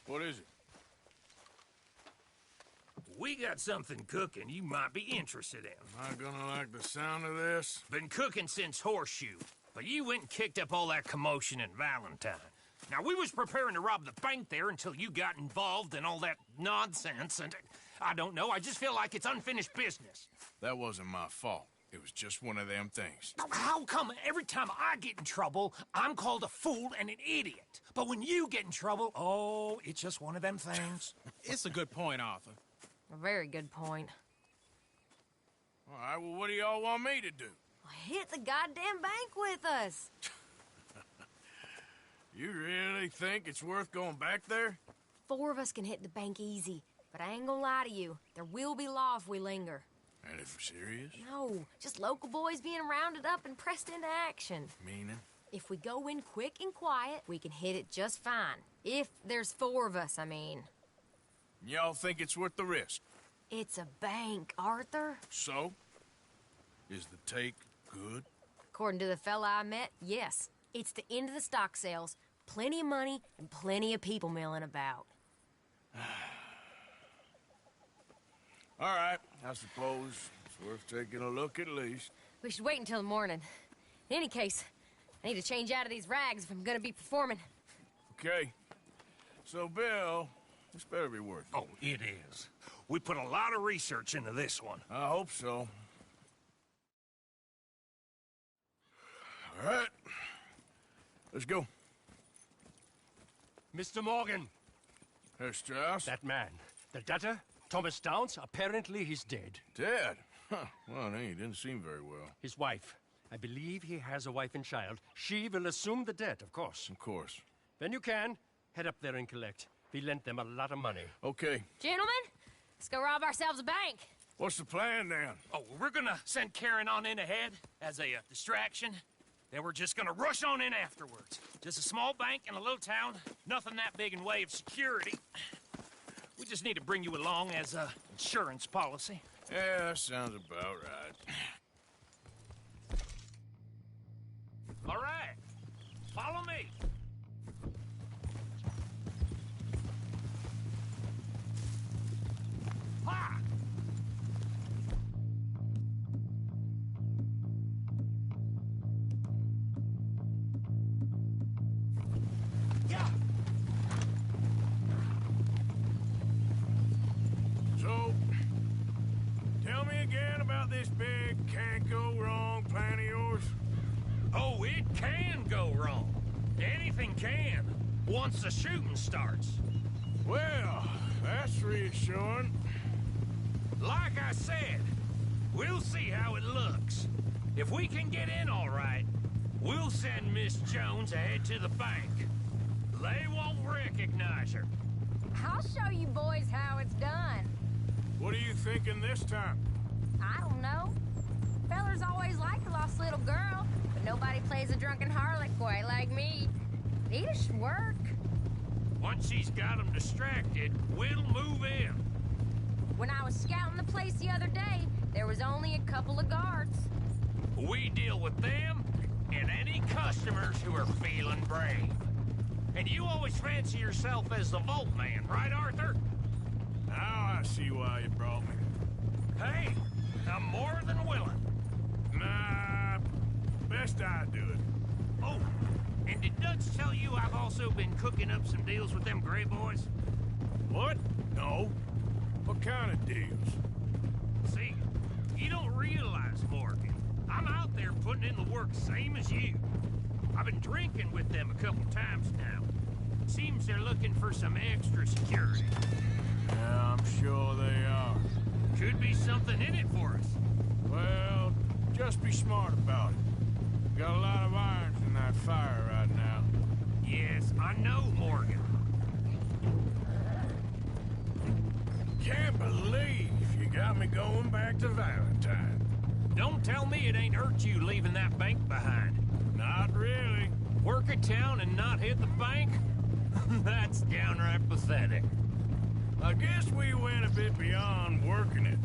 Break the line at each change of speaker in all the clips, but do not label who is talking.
What is it?
We got something cooking you might be interested in.
Am I gonna like the sound of this?
Been cooking since Horseshoe, but you went and kicked up all that commotion in Valentine. Now, we was preparing to rob the bank there until you got involved in all that nonsense, and I don't know, I just feel like it's unfinished business.
That wasn't my fault. It was just one of them things.
How come every time I get in trouble, I'm called a fool and an idiot? But when you get in trouble, oh, it's just one of them things.
It's a good point, Arthur.
A very good point.
All right, well, what do y'all want me to do?
Hit the goddamn bank with us.
You really think it's worth going back there?
4 of us can hit the bank easy, but I ain't gonna lie to you. There will be law if we linger.
And if we're serious?
No, just local boys being rounded up and pressed into action.
Meaning?
If we go in quick and quiet, we can hit it just fine. If there's 4 of us, I mean.
Y'all think it's worth the risk?
It's a bank, Arthur.
So? Is the take good?
According to the fella I met, yes. It's the end of the stock sales. Plenty of money and plenty of people milling about.
All right, I suppose it's worth taking a look at least.
We should wait until the morning. In any case, I need to change out of these rags if I'm gonna be performing.
Okay. So, Bill, this better be worth it.
Oh, it is. We put a lot of research into this one.
I hope so. All right. Let's go.
Mr. Morgan,
Herr Strauss?
that man, the debtor, Thomas Downs, apparently he's dead.
Dead? Huh. Well, he didn't seem very well.
His wife, I believe he has a wife and child. She will assume the debt, of course.
Of course.
When you can, head up there and collect. We lent them a lot of money.
Okay.
Gentlemen, let's go rob ourselves a bank.
What's the plan, then?
Oh, we're gonna send Karen on in ahead as a distraction. Then we're just gonna rush on in afterwards. Just a small bank in a little town. Nothing that big in way of security. We just need to bring you along as a insurance policy.
Yeah, that sounds about right.
All right. Follow me. Ha! Yeah!
So, tell me again about this big can't-go-wrong plan of yours.
Oh, it can go wrong. Anything can, once the shooting starts.
Well, that's reassuring.
Like I said, we'll see how it looks. If we can get in all right, we'll send Miss Jones ahead to the bank. They won't recognize her.
I'll show you boys how it's done.
What are you thinking this time?
I don't know. Fellers always liked a lost little girl, but nobody plays a drunken harlot quite like me. It should work.
Once she's got them distracted, we'll move in.
When I was scouting the place the other day, there was only a couple of guards.
We deal with them and any customers who are feeling brave. And you always fancy yourself as the vault man, right, Arthur?
Now I see why you brought me.
Hey, I'm more than willing.
Nah, best I do it.
Oh, and did Dutch tell you I've also been cooking up some deals with them Gray Boys?
What? No. What kind of deals?
See, you don't realize, Morgan. I'm out there putting in the work same as you. I've been drinking with them a couple times now. Seems they're looking for some extra security.
Yeah, I'm sure they are.
Could be something in it for us.
Well, just be smart about it. Got a lot of irons in that fire right now.
Yes, I know, Morgan.
Can't believe you got me going back to Valentine.
Don't tell me it ain't hurt you leaving that bank behind.
Not really.
Work a town and not hit the bank? That's downright pathetic.
I guess we went a bit beyond working it.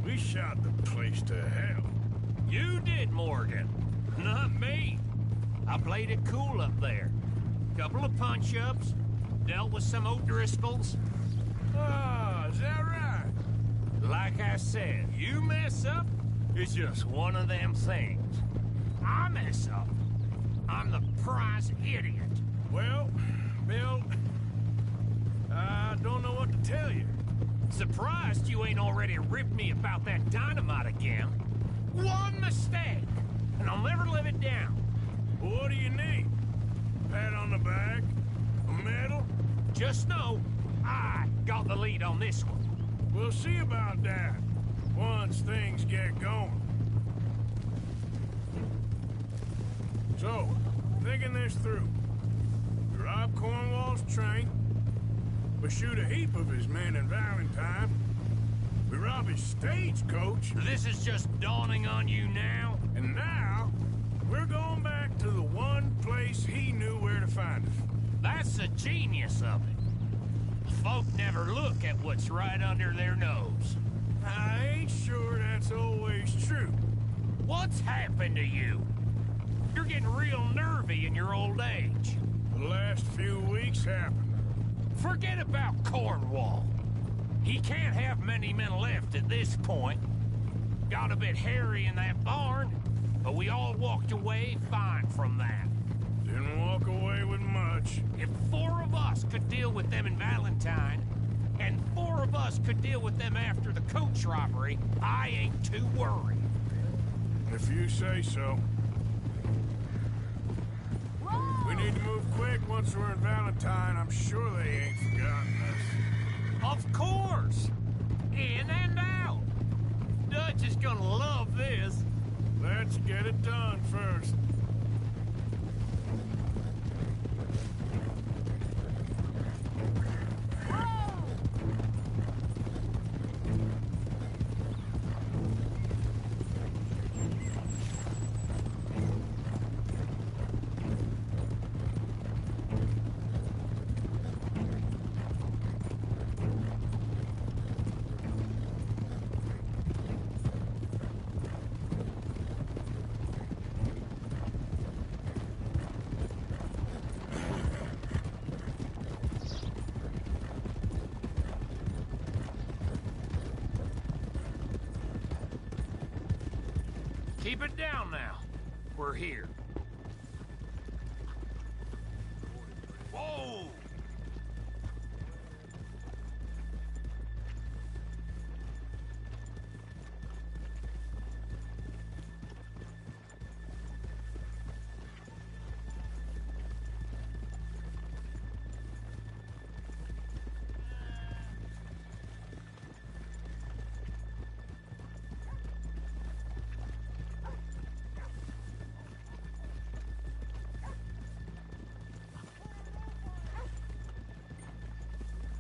We shot the place to hell.
You did, Morgan. Not me. I played it cool up there. Couple of punch-ups, Dealt with some O'Driscolls.
Ah, is that right?
Like I said, you mess up, it's just one of them things. I mess up, I'm the prize idiot.
Well, Bill, I don't know what to tell you.
Surprised you ain't already ripped me about that dynamite again. One mistake, and I'll never live it down.
What do you need? Pat on the back? A medal?
Just know, I got the lead on this one.
We'll see about that once things get going. So, thinking this through. We rob Cornwall's train. We shoot a heap of his men in Valentine. We rob his stagecoach.
This is just dawning on you now?
And now, we're going back to the one place he knew where to find us.
That's the genius of it. Folk never look at what's right under their nose.
I ain't sure that's always true.
What's happened to you? You're getting real nervy in your old age.
The last few weeks happened.
Forget about Cornwall. He can't have many men left at this point. Got a bit hairy in that barn, but we all walked away fine from that.
Didn't walk away with much.
If 4 of us could deal with them in Valentine, and 4 of us could deal with them after the coach robbery, I ain't too worried.
If you say so. We need to move quick once we're in Valentine. I'm sure they ain't forgotten us.
Of course! In and out! Dutch is gonna love this.
Let's get it done first.
Keep it down now. We're here. Whoa!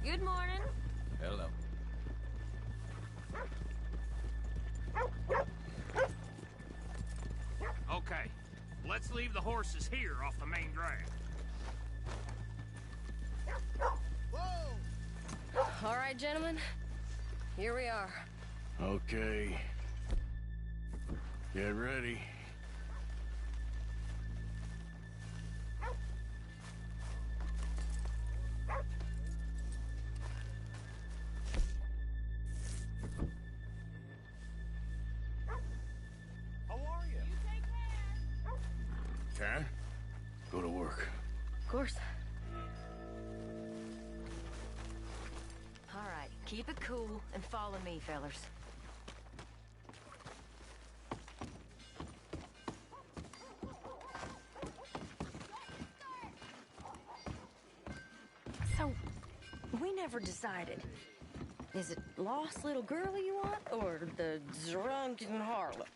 Good morning.
Hello.
Okay, let's leave the horses here off the main drag.
All right, gentlemen. Here we are.
Okay. Get ready. Okay. Go to work.
Of course. All right, keep it cool and follow me, fellers. So, we never decided. Is it lost little girl you want, or the drunken harlot?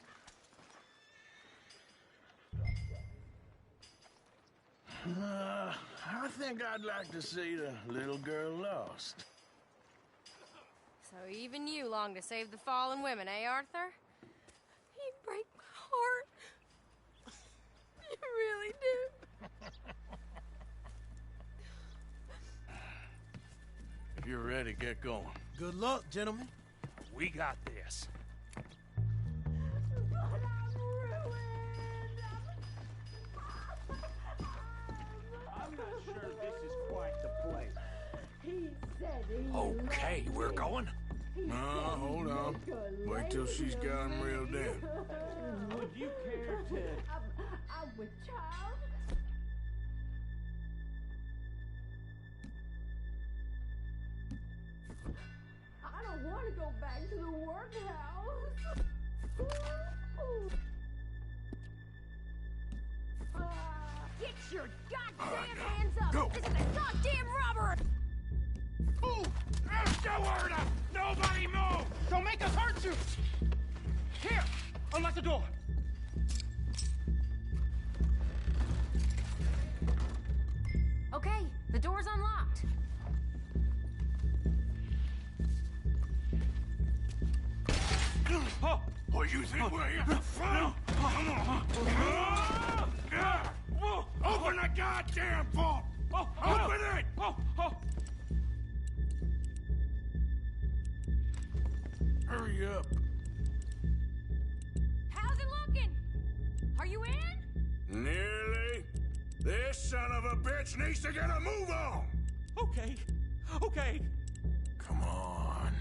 I think I'd like to see the little girl lost.
So even you long to save the fallen women, eh, Arthur? You break my heart. You really do.
If you're ready, get going.
Good luck, gentlemen.
We got this.
I'm not sure this is quite the place.
Okay, we're going?
No, hold on. Wait till she's got him reeled in.
Would you care to...
I'm with child. I don't want to go back to the workhouse.
Get your goddamn hands up!
Go.
This is a goddamn robbery!
Ooh! No word up! Nobody move!
Don't make us hurt you! Here! Unlock the door!
Okay, the door's unlocked.
Oh!
Oh, you think we're here for fun? Come on. Open the goddamn vault! Open it! Hurry up.
How's it looking? Are you in?
Nearly. This son of a bitch needs to get a move on.
Okay. Okay.
Come on.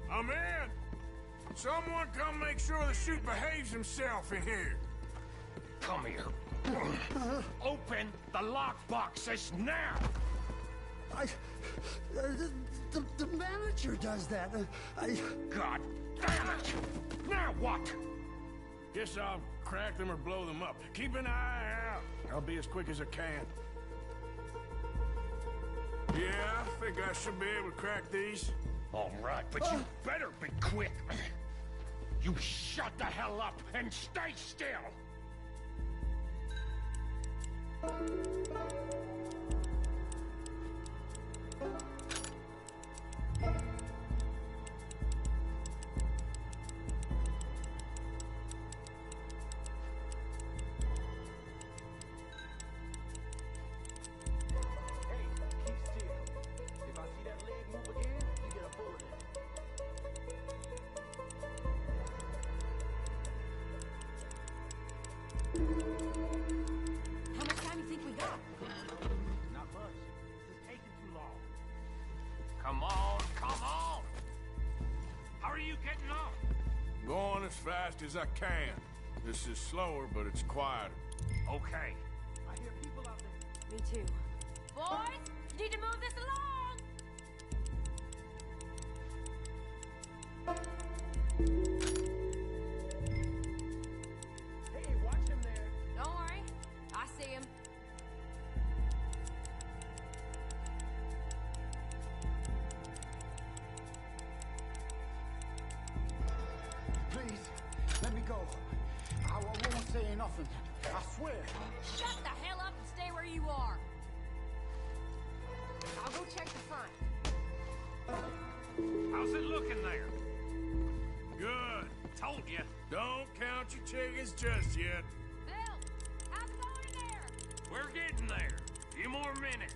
I'm in. Someone come make sure the chute behaves himself in here.
Come here. Open the lockboxes now!
The manager does that.
God damn it! Now what?
Guess I'll crack them or blow them up. Keep an eye out. I'll be as quick as I can. Yeah, I think I should be able to crack these.
All right, but you better be quick. You shut the hell up and stay still!
How much time you think we got?
Not much. This is taking too long. Come on, come on! How are you getting on?
Going as fast as I can. This is slower, but it's quieter.
Okay.
I hear people out there.
Me too. Boys, you need to move this along!
Hey, watch him there.
Don't worry, I see him.
Please, let me go. I won't say nothing. I swear.
Shut the hell up and stay where you are. I'll go check the front.
How's it looking there?
Good.
Told you.
Don't count your chickens just yet.
Bill, how's it going in there?
We're getting there. Few more minutes.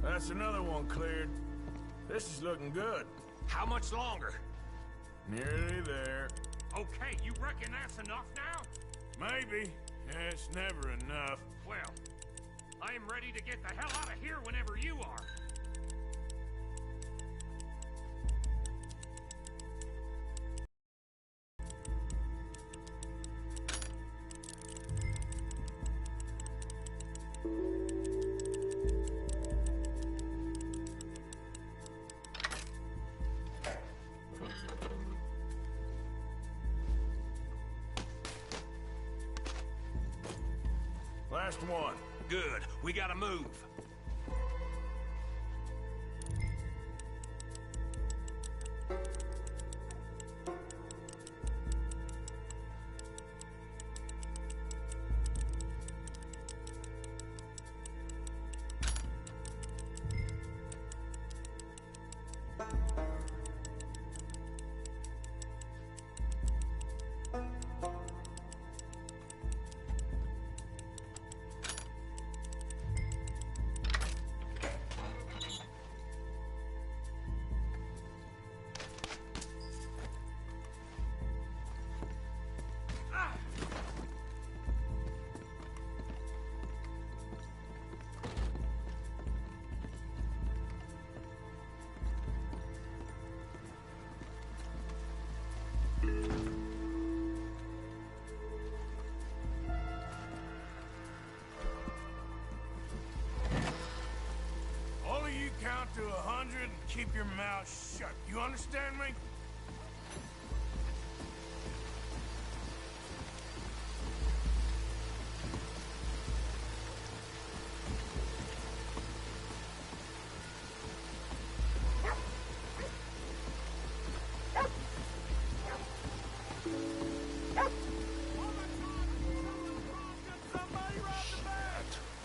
That's another one cleared. This is looking good.
How much longer?
Nearly there.
Okay, you reckon that's enough now?
Maybe. Yeah, it's never enough.
Well, I am ready to get the hell out of here whenever you are.
Last one.
Good. We gotta move.
count to 100 and keep your mouth shut. You understand me?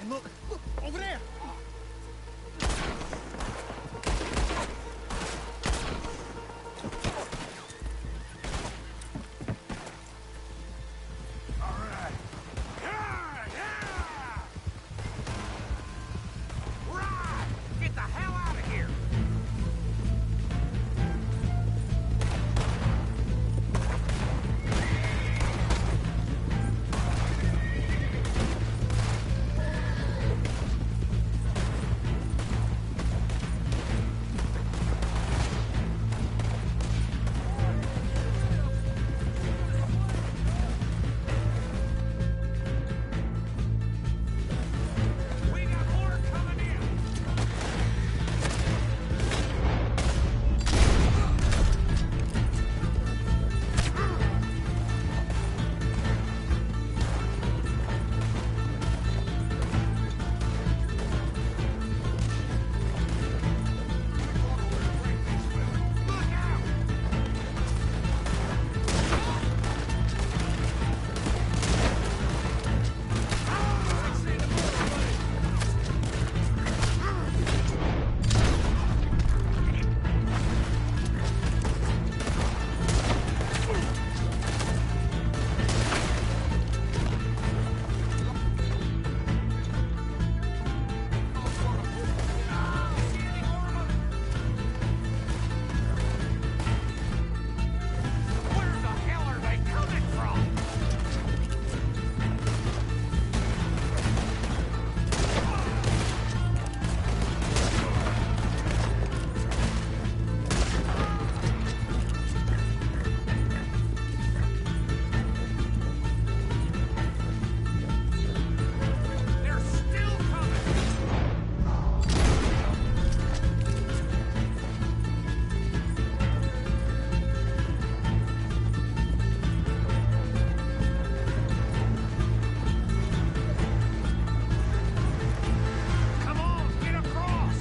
And look, over there!
Get the hell out of here! We got more coming in! Look out! Where the hell are they coming from? They're still coming! Come on, get across!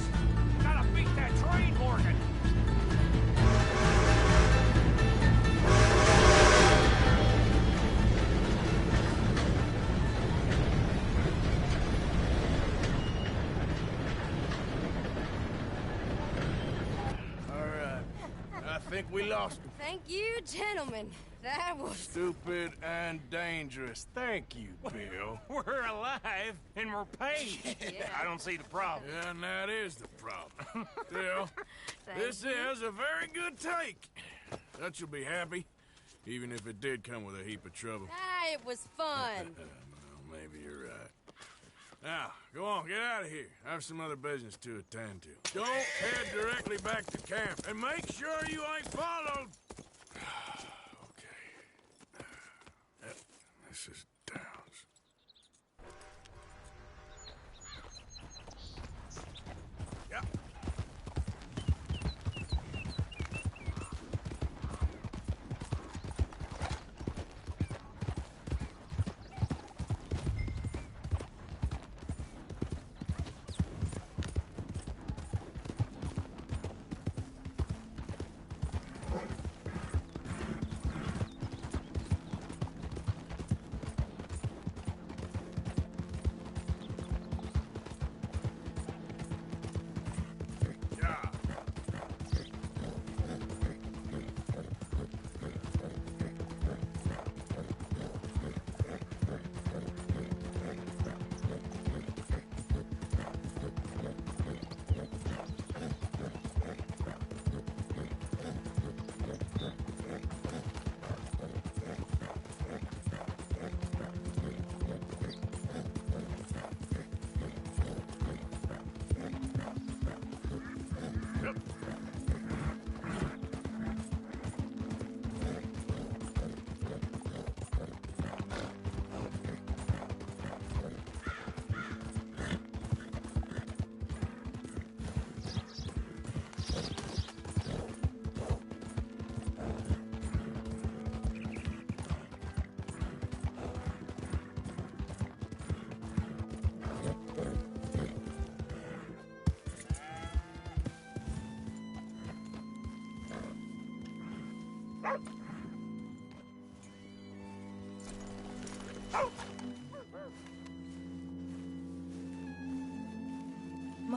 Gotta beat that train, Morgan!
All right. I think we lost him.
Thank you, gentlemen. That was...
Stupid and dangerous. Thank you, Bill.
We're alive and we're paid.
Yeah.
I don't see the problem.
Yeah, and that is the problem. Still,
Thank
this
you.
is a very good take. That you'll be happy, even if it did come with a heap of trouble.
Ah, it was fun.
Well, maybe you're right. Now, go on, get out of here. I have some other business to attend to. Don't head directly back to camp, and make sure you ain't followed. Okay. Yep, this is Downs. Yep.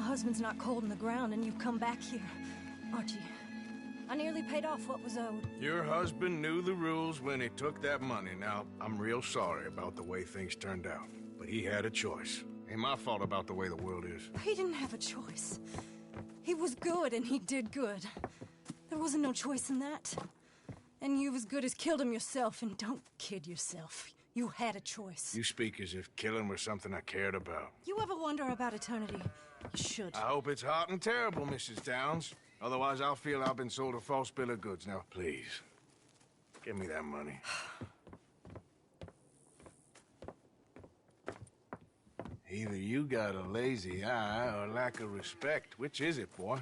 husband's not cold in the ground and you've come back here, Archie. I nearly paid off what was owed.
Your husband knew the rules when he took that money. Now, I'm real sorry about the way things turned out. But he had a choice. Ain't my fault about the way the world is.
He didn't have a choice. He was good and he did good. There wasn't no choice in that. And you've as good as killed him yourself, and don't kid yourself. You had a choice.
You speak as if killing was something I cared about.
You ever wonder about eternity? You should.
I hope it's hot and terrible, Mrs. Downs. Otherwise, I'll feel I've been sold a false bill of goods. Now, please, give me that money. Either you got a lazy eye or lack of respect. Which is it, boy?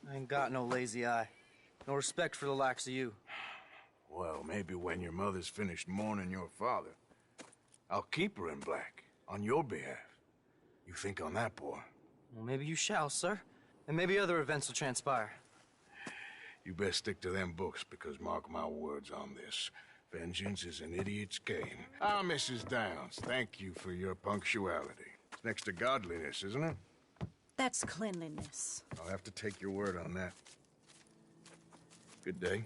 I ain't got no lazy eye. No respect for the likes of you.
Well, maybe when your mother's finished mourning your father, I'll keep her in black, on your behalf. You think on that, boy?
Well, maybe you shall, sir. And maybe other events will transpire.
You best stick to them books, because mark my words on this. Vengeance is an idiot's game. Ah, Mrs. Downs, thank you for your punctuality. It's next to godliness, isn't it?
That's cleanliness.
I'll have to take your word on that. Good day.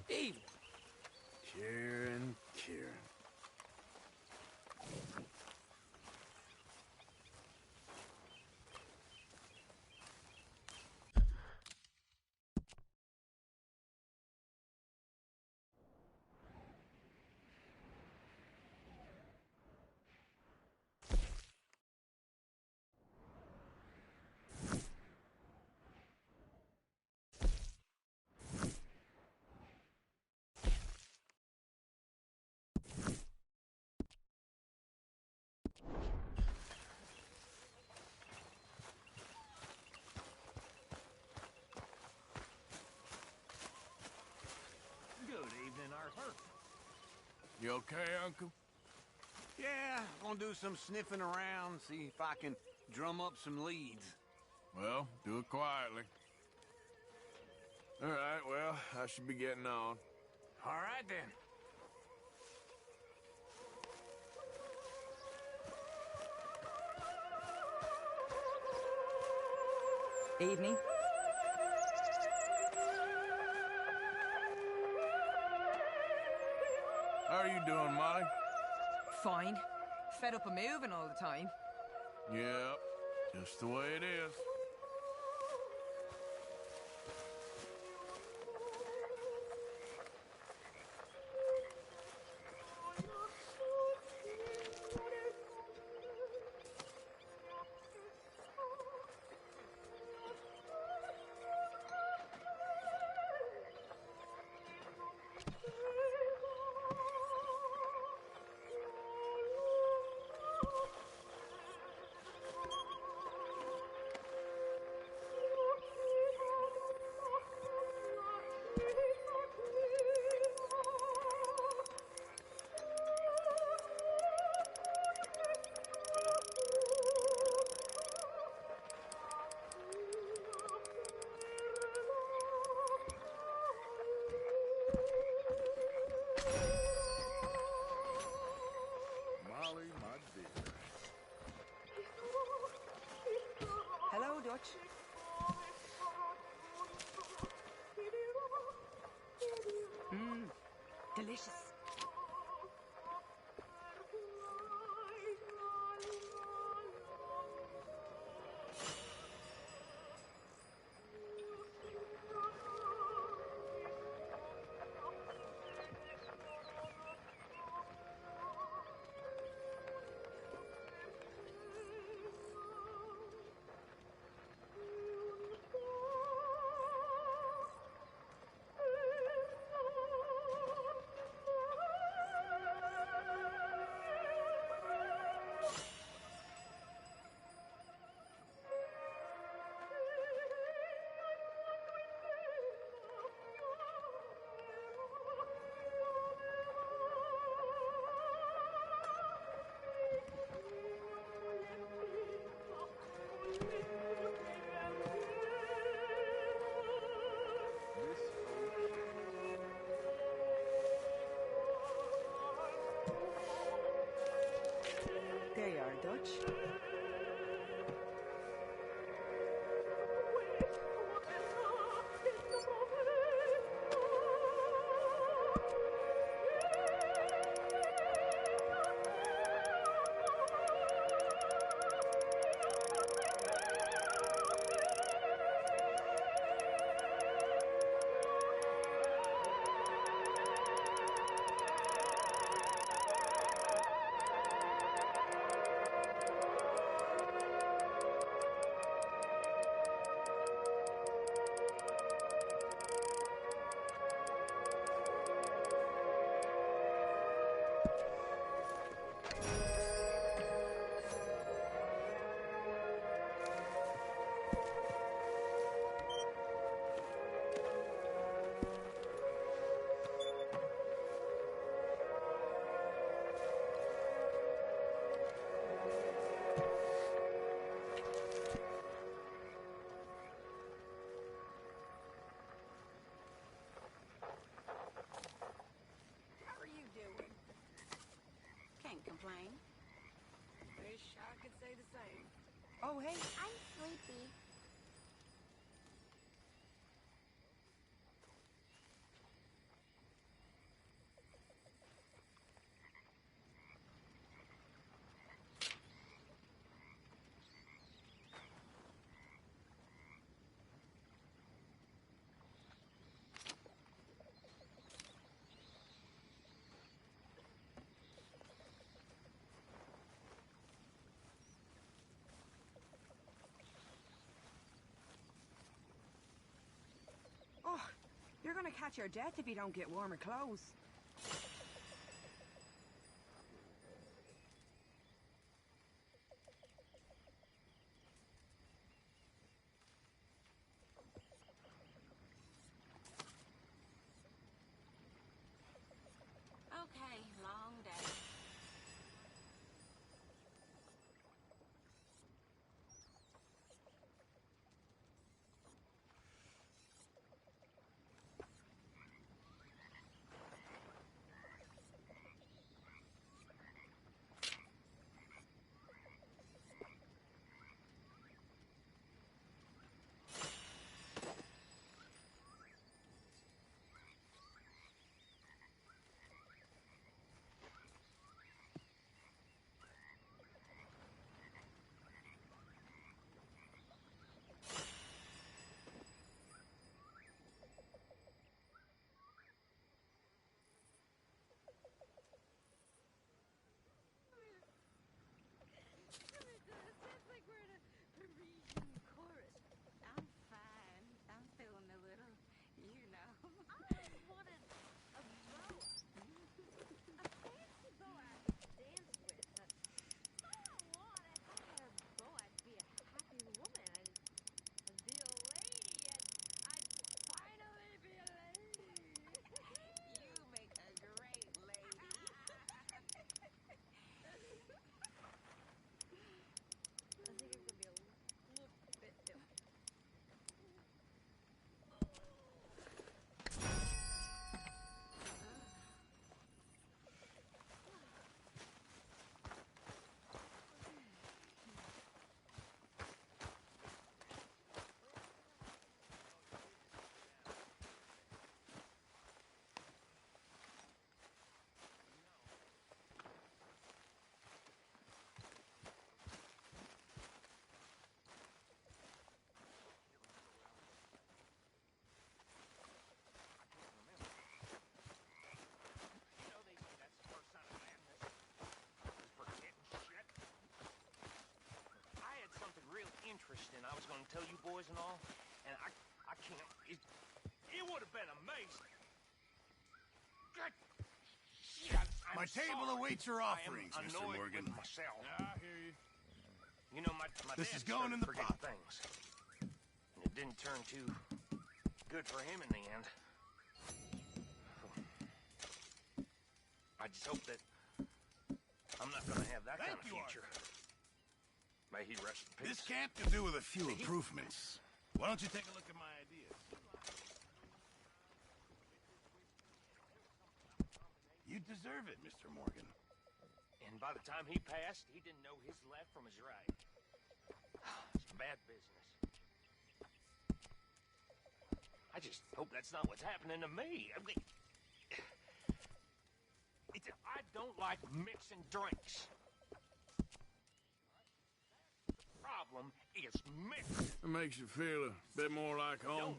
Eve!
Kieran.
You okay, Uncle?
Yeah, gonna do some sniffing around, see if I can drum up some leads.
Well, do it quietly. All right, well, I should be getting on.
All right, then.
Evening.
How are you doing, Molly?
Fine. Fed up of moving all the time.
Yep, just the way it is.
Hello, Dutch. Delicious. stay the same. Oh, hey.
I'm sleepy.
Oh, you're gonna catch your death if you don't get warmer clothes.
Okay, long day.
Interesting. I was going to tell you boys and all, and I can't. It would have been amazing. God, shit, I'm
My table
sorry.
awaits your offerings,
I am
Mr.
annoyed
Morgan.
with myself.
Yeah, I hear you.
You know, my
This
dad
is going in the
started
pot.
forgetting things, and it didn't turn too good for him in the end. I just hope that I'm not going to have that kind of future. May he rest in peace.
This camp could do with a few improvements. Why don't you take a look at my ideas? You deserve it, Mr. Morgan.
And by the time he passed, he didn't know his left from his right. It's bad business. I just hope that's not what's happening to me. I don't like mixing drinks. The problem is mixing.
It makes you feel a bit more like home.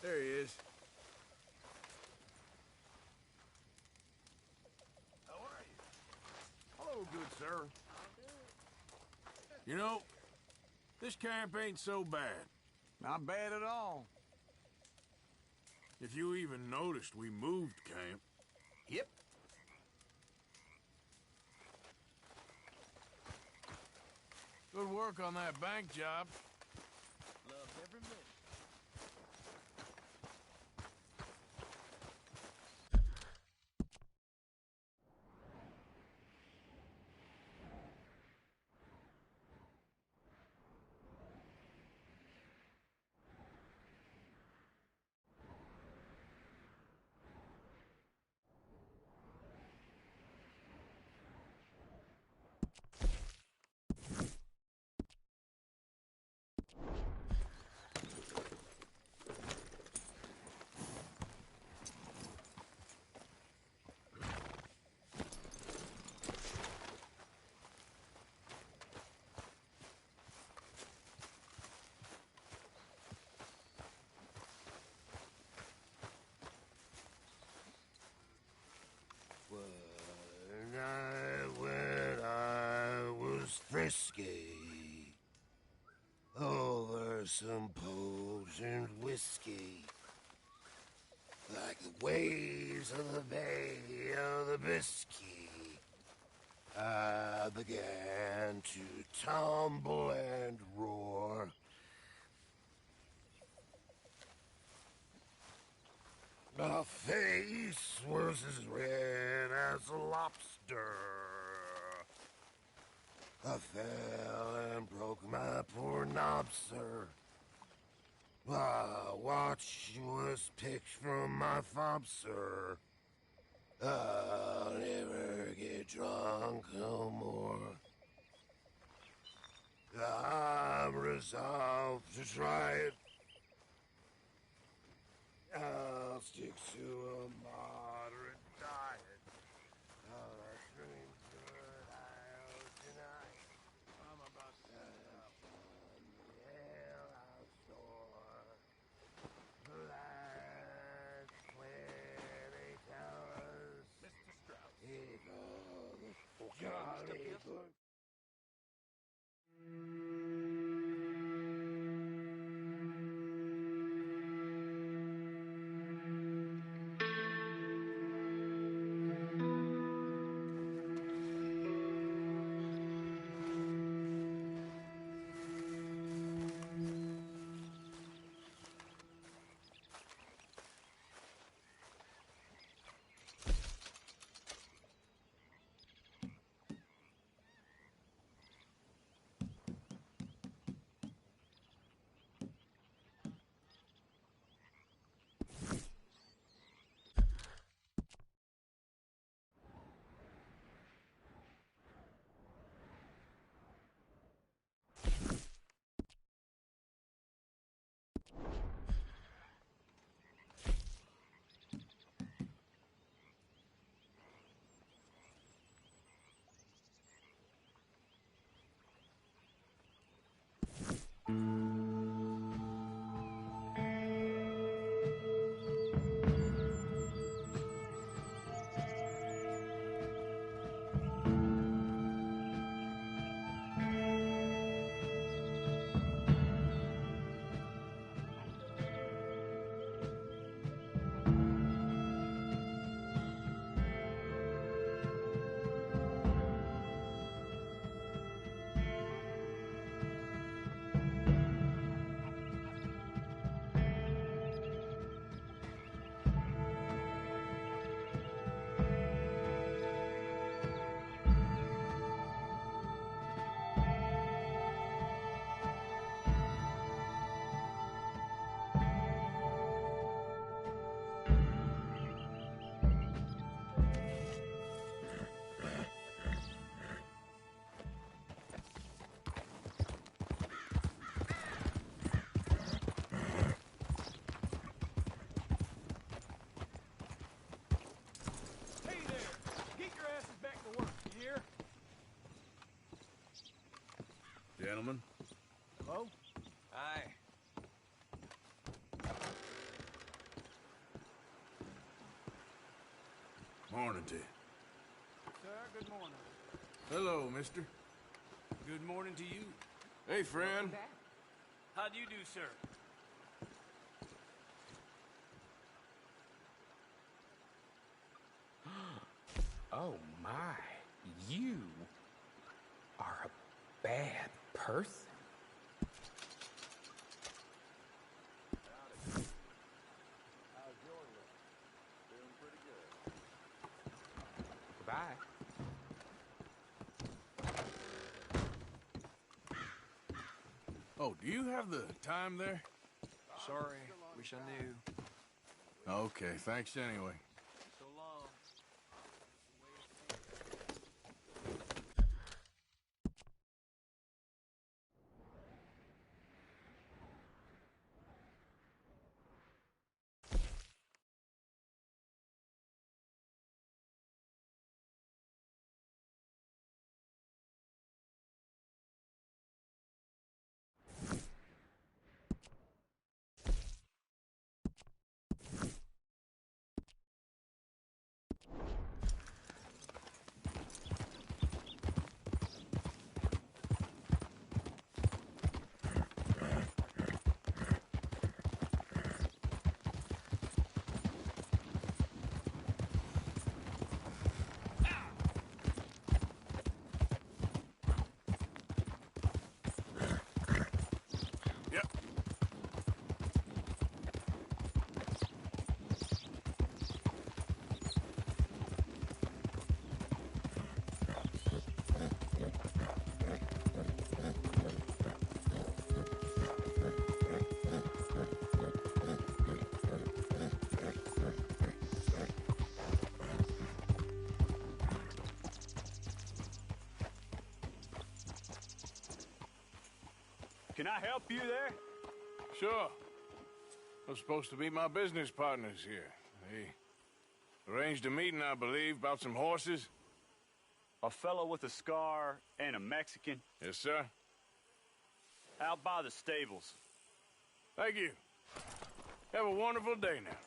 There he is.
How are you?
Hello, good sir. You know, this camp ain't so bad.
Not bad at all.
If you even noticed, we moved camp.
Yep.
Good work on that bank job.
Loved every minute.
some potent whiskey. Like the waves of the Bay of the Biscay, I began to tumble and roar. My face was as red as a lobster. I fell and broke my poor knob, sir. My watch was picked from my fob, sir. I'll never get drunk no more. I'm resolved to try it. I'll stick to a moderate diet. I'll drink good out tonight. I'm about to set up on the ale store. That's where they tell us. Mr. Strauss. Eagle, Charlie, good.
Gentlemen.
Hello? Hi.
Morning to you.
Sir, good morning.
Hello, mister.
Good morning to you.
Hey, friend.
How do you do, sir?
Oh my, you are a bad person. Goodbye.
Oh, do you have the time there?
Sorry, wish I knew.
Okay, thanks anyway.
Can I help you there?
Sure. Those supposed to be my business partners here. They arranged a meeting, I believe, about some horses.
A fellow with a scar and a Mexican.
Yes, sir.
Out by the stables.
Thank you. Have a wonderful day now.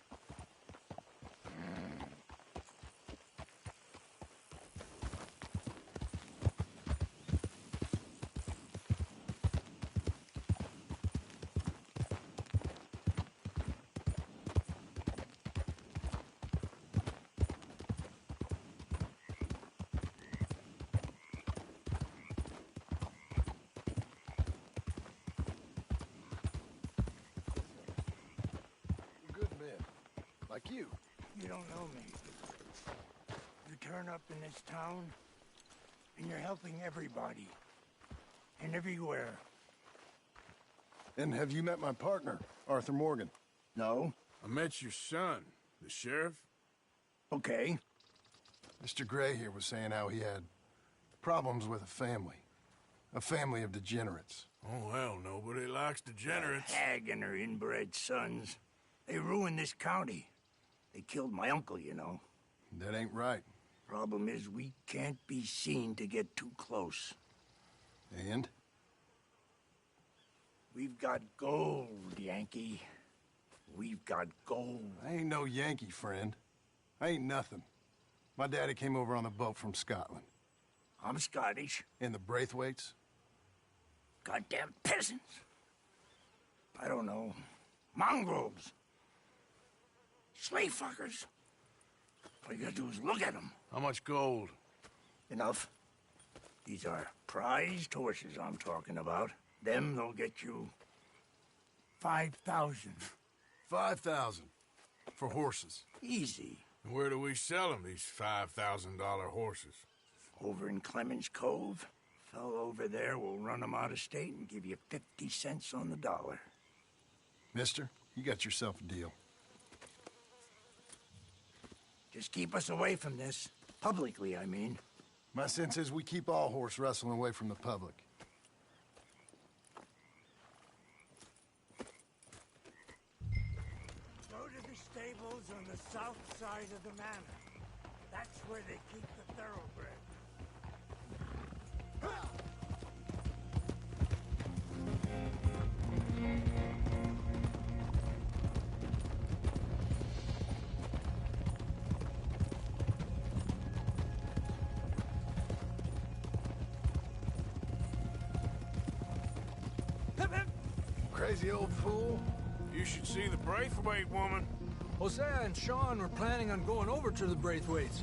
Like you.
You don't know me. You turn up in this town, and you're helping everybody. And everywhere.
And have you met my partner, Arthur Morgan?
No.
I met your son, the sheriff.
Okay.
Mr. Gray here was saying how he had problems with a family of degenerates.
Oh, well, nobody likes degenerates.
That hag and her inbred sons. They ruined this county. They killed my uncle, you know.
That ain't right.
Problem is, we can't be seen to get too close.
And?
We've got gold, Yankee. We've got gold.
I ain't no Yankee, friend. I ain't nothing. My daddy came over on the boat from Scotland.
I'm Scottish.
And the Braithwaites?
Goddamn peasants. I don't know. Mongrels. Slave fuckers. All you gotta do is look at them.
How much gold?
Enough. These are prized horses I'm talking about. Them, they'll get you 5,000.
5,000 for horses.
Easy.
And where do we sell them, these $5,000 horses?
Over in Clemens Cove. Fellow over there will run them out of state and give you 50 cents on the dollar.
Mister, you got yourself a deal.
Just keep us away from this. Publicly, I mean.
My sense is we keep all horse wrestling away from the public.
Go to the stables on the south side of the manor. That's where they keep the thoroughbred.
Crazy old fool.
You should see the Braithwaite woman.
Hosea and Sean were planning on going over to the Braithwaites.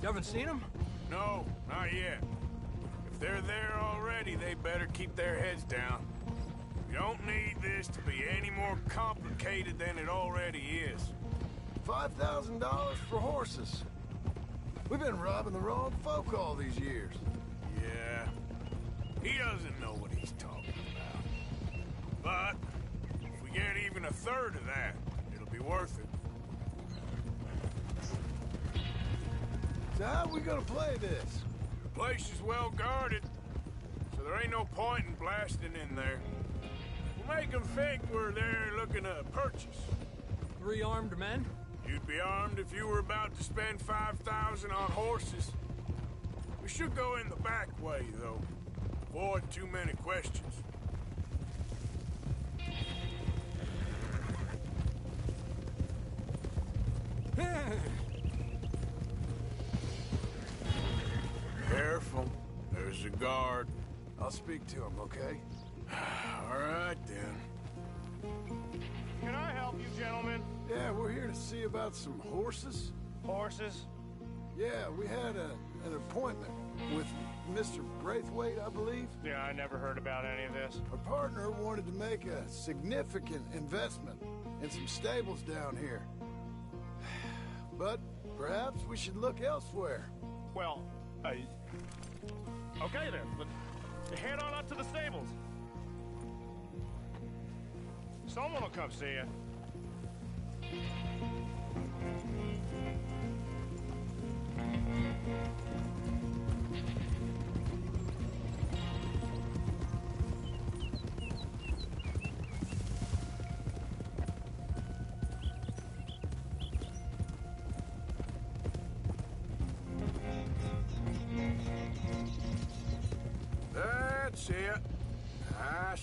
You haven't seen them?
No, not yet. If they're there already, they better keep their heads down. We don't need this to be any more complicated than it already is.
$5,000 for horses. We've been robbing the wrong folk all these years.
Yeah. He doesn't know what he's talking about. But if we get even a third of that, it'll be worth it.
So how are we gonna play this?
The place is well guarded, so there ain't no point in blasting in there. We'll make them think we're there looking to purchase.
3 armed men?
You'd be armed if you were about to spend 5,000 on horses. We should go in the back way, though. Avoid too many questions. Careful. There's a guard.
I'll speak to him, okay?
All right, then.
Can I help you, gentlemen?
Yeah, we're here to see about some horses.
Horses?
Yeah, we had an appointment with Mr. Braithwaite, I believe.
Yeah, I never heard about any of this.
Our partner wanted to make a significant investment in some stables down here. But perhaps we should look elsewhere.
Well, okay then. Let's head on up to the stables. Someone will come see you.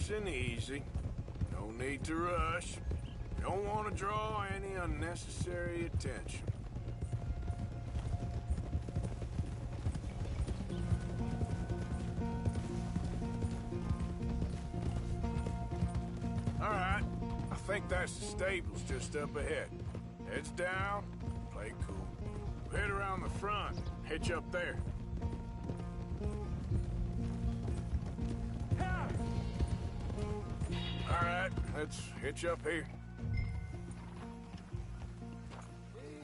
Nice and easy. No need to rush. Don't want to draw any unnecessary attention. All right. I think that's the stables just up ahead. Heads down, play cool. Head around the front, hitch up there. All right, let's hitch up here.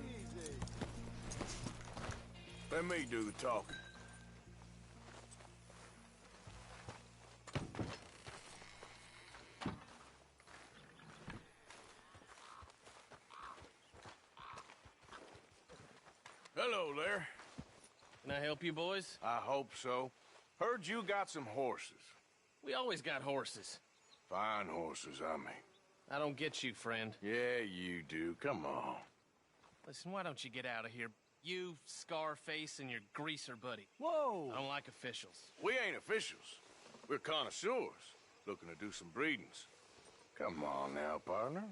Easy.
Let me do the talking. Hello there.
Can I help you, boys?
I hope so. Heard you got some horses.
We always got horses.
Fine horses, I mean.
I don't get you, friend.
Yeah, you do. Come on.
Listen, why don't you get out of here? You, Scarface, and your greaser buddy.
Whoa!
I don't like officials.
We ain't officials. We're connoisseurs, looking to do some breedings. Come on now, partner.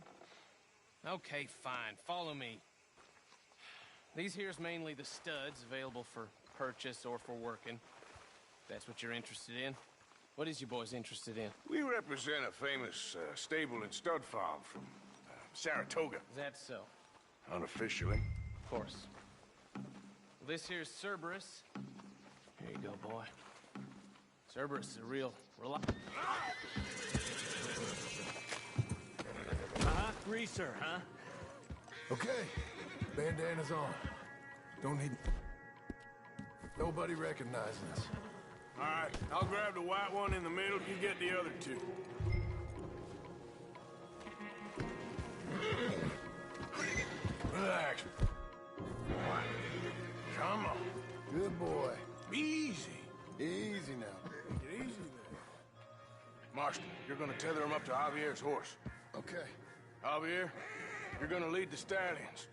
Okay, fine. Follow me. These here's mainly the studs available for purchase or for working. That's what you're interested in. What is you boys interested in?
We represent a famous stable and stud farm from Saratoga.
Is that so?
Unofficially.
Of course. This here's Cerberus. Here you go, boy. Cerberus is a real
Greaser, huh?
Okay, bandana's on. Don't need... Nobody recognizing us.
All right, I'll grab the white one in the middle. You get the other two. Relax. Come on.
Good boy.
Easy.
Easy now.
Take it easy there. Marston, you're gonna tether him up to Javier's horse.
Okay.
Javier, you're gonna lead the stallions.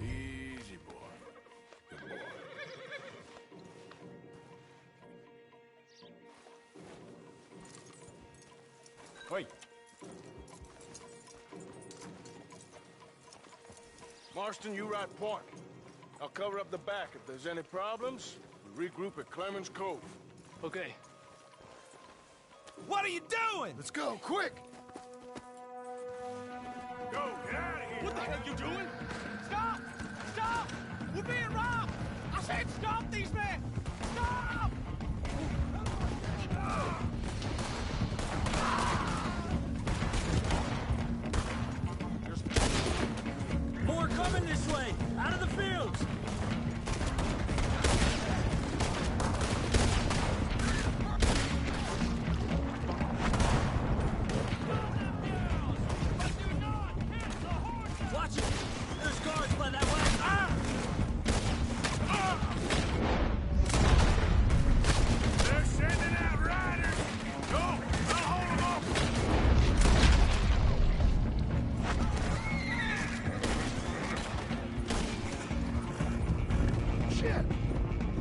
Easy, boy. Good boy.
Wait.
Marston, you ride point. I'll cover up the back. If there's any problems, we regroup at Clemens Cove.
Okay.
What are you doing?
Let's go, quick!
Go, get out of here!
What the hell you doing? Stop! Stop! We're being robbed! I said stop these men! Stop!
More coming this way! Out of the fields! Watch it! There's guards by that way!
They're sending out riders! Go! I'll hold them off!
Shit!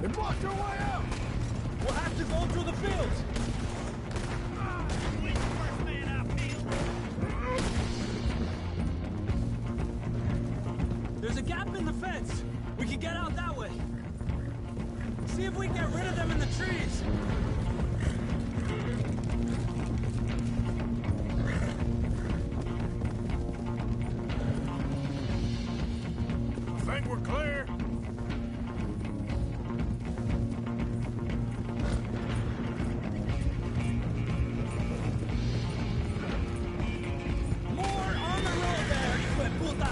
They blocked their way out!
We'll have to go through the fields! There's a gap in the fence. We can get out that way. See if we can get rid of them in the trees.
I think we're clear.
More on the road there, hijo de puta!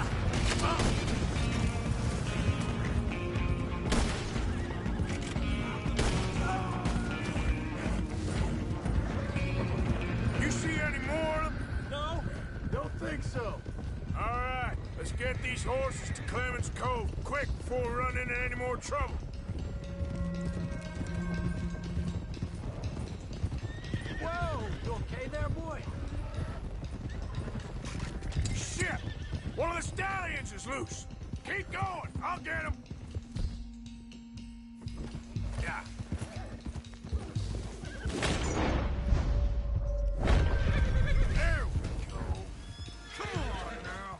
You see any more of them?
No?
Don't think so.
All right, let's get these horses to Clemens Cove quick before we run into any more trouble.
Whoa! You okay there, boy?
Shit! One of the stallions is loose. Keep going. I'll get him. Yeah. There we go. Come on now.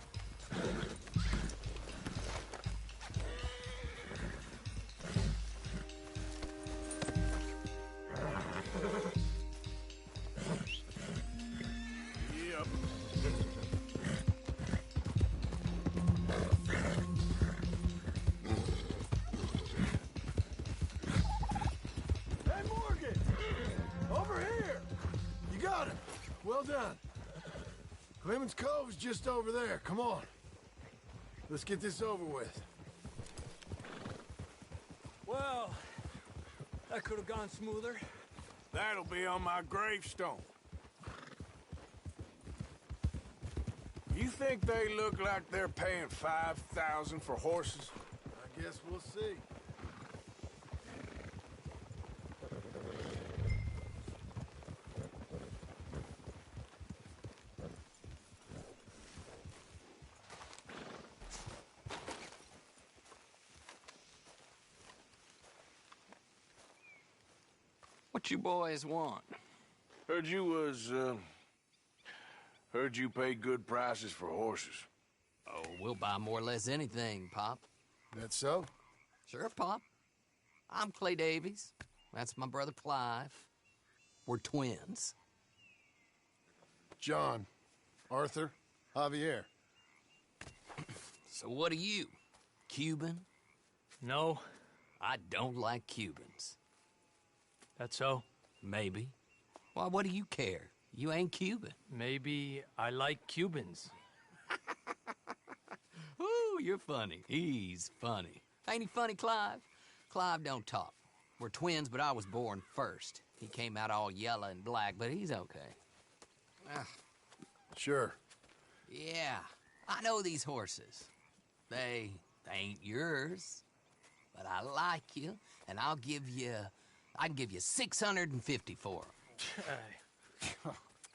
Yep.
Hey, Morgan! Over here! You got him. Well done. Clemens Cove's just over there. Come on. Let's get this over with.
Well, that could have gone smoother.
That'll be on my gravestone. You think they look like they're paying $5,000 for horses?
I guess we'll see.
What you boys want?
Heard you pay good prices for horses.
Oh, we'll buy more or less anything, Pop.
That so?
Sure, Pop. I'm Clay Davies. That's my brother Clive. We're twins.
John, Arthur, Javier.
So what are you? Cuban?
No.
I don't like Cubans.
That so?
Maybe. Why, what do you care? You ain't Cuban.
Maybe I like Cubans.
Ooh, you're funny. He's funny. Ain't he funny, Clive? Clive don't talk. We're twins, but I was born first. He came out all yellow and black, but he's okay.
Sure.
Yeah, I know these horses. They ain't yours, but I like you, and I can give you 650 for them.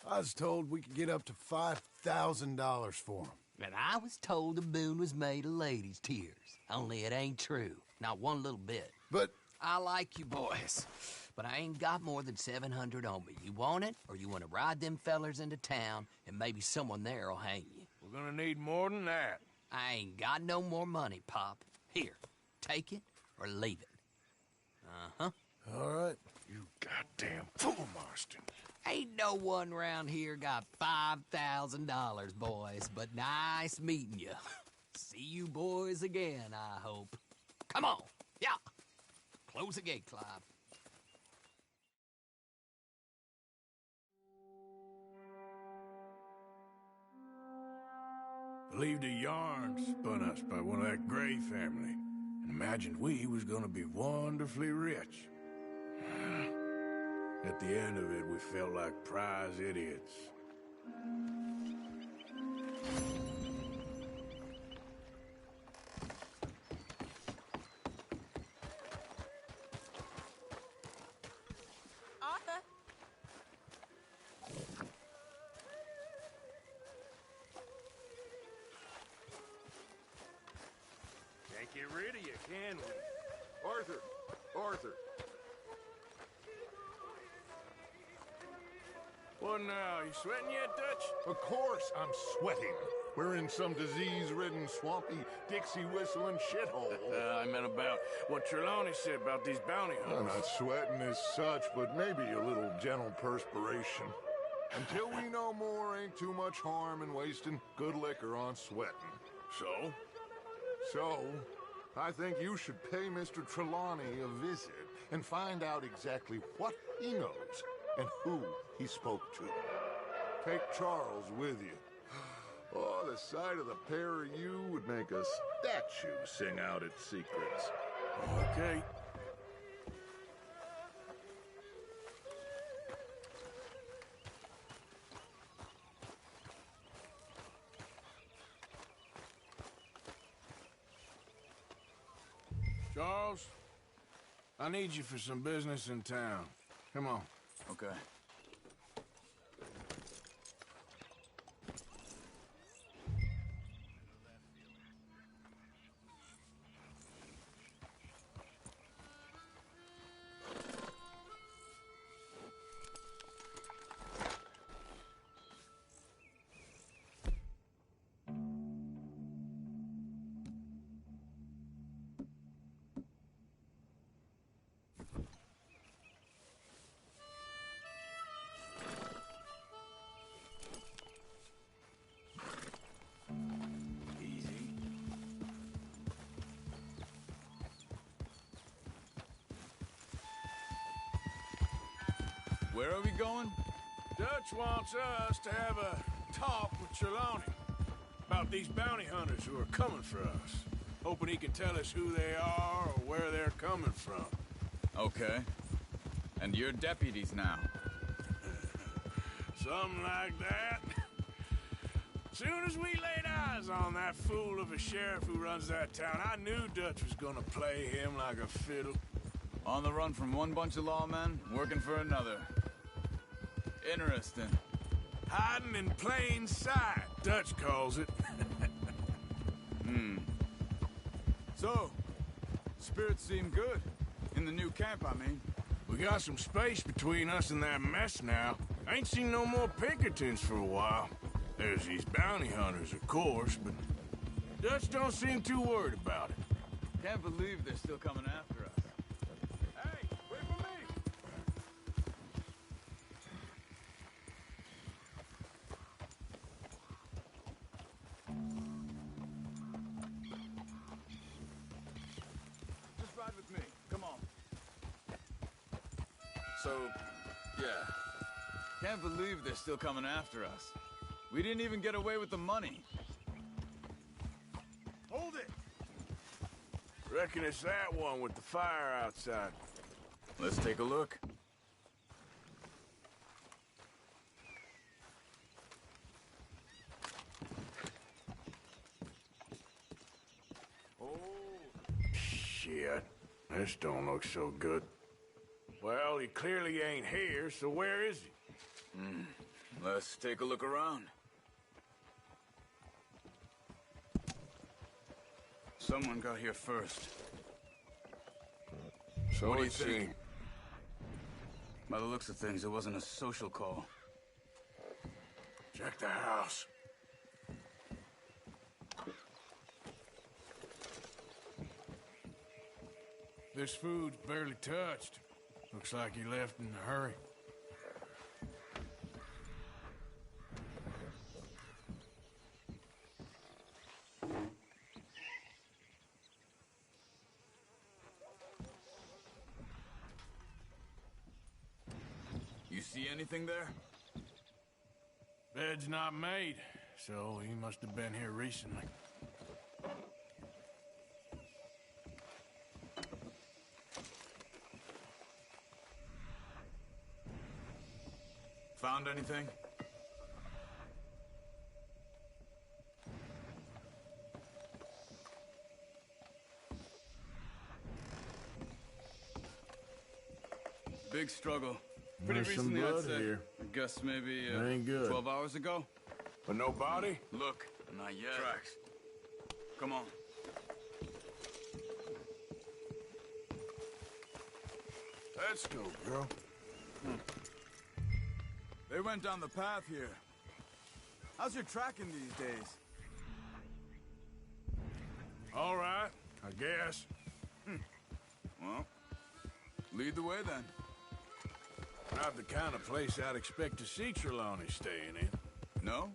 I was told we could get up to $5,000 for them.
And I was told the moon was made of ladies' tears. Only it ain't true. Not one little bit.
But
I like you boys, but I ain't got more than 700 on me. You want it, or you want to ride them fellers into town, and maybe someone there will hang you?
We're gonna need more than that.
I ain't got no more money, Pop. Here, take it or leave it. Uh-huh.
All right.
You goddamn fool, Marston.
Ain't no one round here got $5,000, boys, but nice meeting you. See you boys again, I hope. Come on. Yeah. Close the gate, Clive.
Believed a yarn spun us by one of that Gray family, and imagined we was gonna be wonderfully rich. At the end of it, we felt like prize idiots.
Arthur?
Can't get rid of you, can we?
Arthur! Arthur!
What now? You sweating yet, Dutch?
Of course I'm sweating. We're in some disease-ridden, swampy, Dixie-whistling shithole.
I meant about what Trelawney said about these bounty
I'm
hunters.
not sweating as such, but maybe a little gentle perspiration. Until we know more, ain't too much harm in wasting good liquor on sweating.
So?
So, I think you should pay Mr. Trelawney a visit and find out exactly what he knows and who he spoke to. Take Charles with you. Oh, the sight of the pair of you would make a statue sing out its secrets.
Okay. Charles, I need you for some business in town. Come on.
Okay. Where are we going?
Dutch wants us to have a talk with Trelawney about these bounty hunters who are coming for us. Hoping he can tell us who they are or where they're coming from.
Okay. And you're deputies now?
Something like that. Soon as we laid eyes on that fool of a sheriff who runs that town, I knew Dutch was gonna play him like a fiddle.
On the run from one bunch of lawmen, working for another. Interesting.
Hiding in plain sight, Dutch calls it.
So, spirits seem good. In the new camp, I mean.
We got some space between us and that mess now. Ain't seen no more Pinkertons for a while. There's these bounty hunters, of course, but Dutch don't seem too worried about it.
Can't believe they're still coming after us.
Hey, wait for me!
Just ride with me. Come on. So, yeah. Can't believe they're still coming after us. We didn't even get away with the money.
Hold it! Reckon it's that one with the fire outside.
Let's take a look.
Oh, shit. This don't look so good. Well, he clearly ain't here, so where is he?
Let's take a look around. Someone got here first.
So
What do you
it
think?
seemed.
By the looks of things, it wasn't a social call.
Check the house. This food's barely touched. Looks like he left in a hurry.
You see anything there?
Bed's not made, so he must have been here recently.
Found anything? Big struggle. Pretty
There's some
recently, I'd
blood
say.
here.
I guess maybe
Ain't good.
12 hours ago.
But no body?
Look, not yet. Tracks. Come on.
Let's go, girl.
They went down the path here. How's your tracking these days?
All right, I guess.
Well, lead the way then.
Not the kind of place I'd expect to see Trelawney staying in.
No?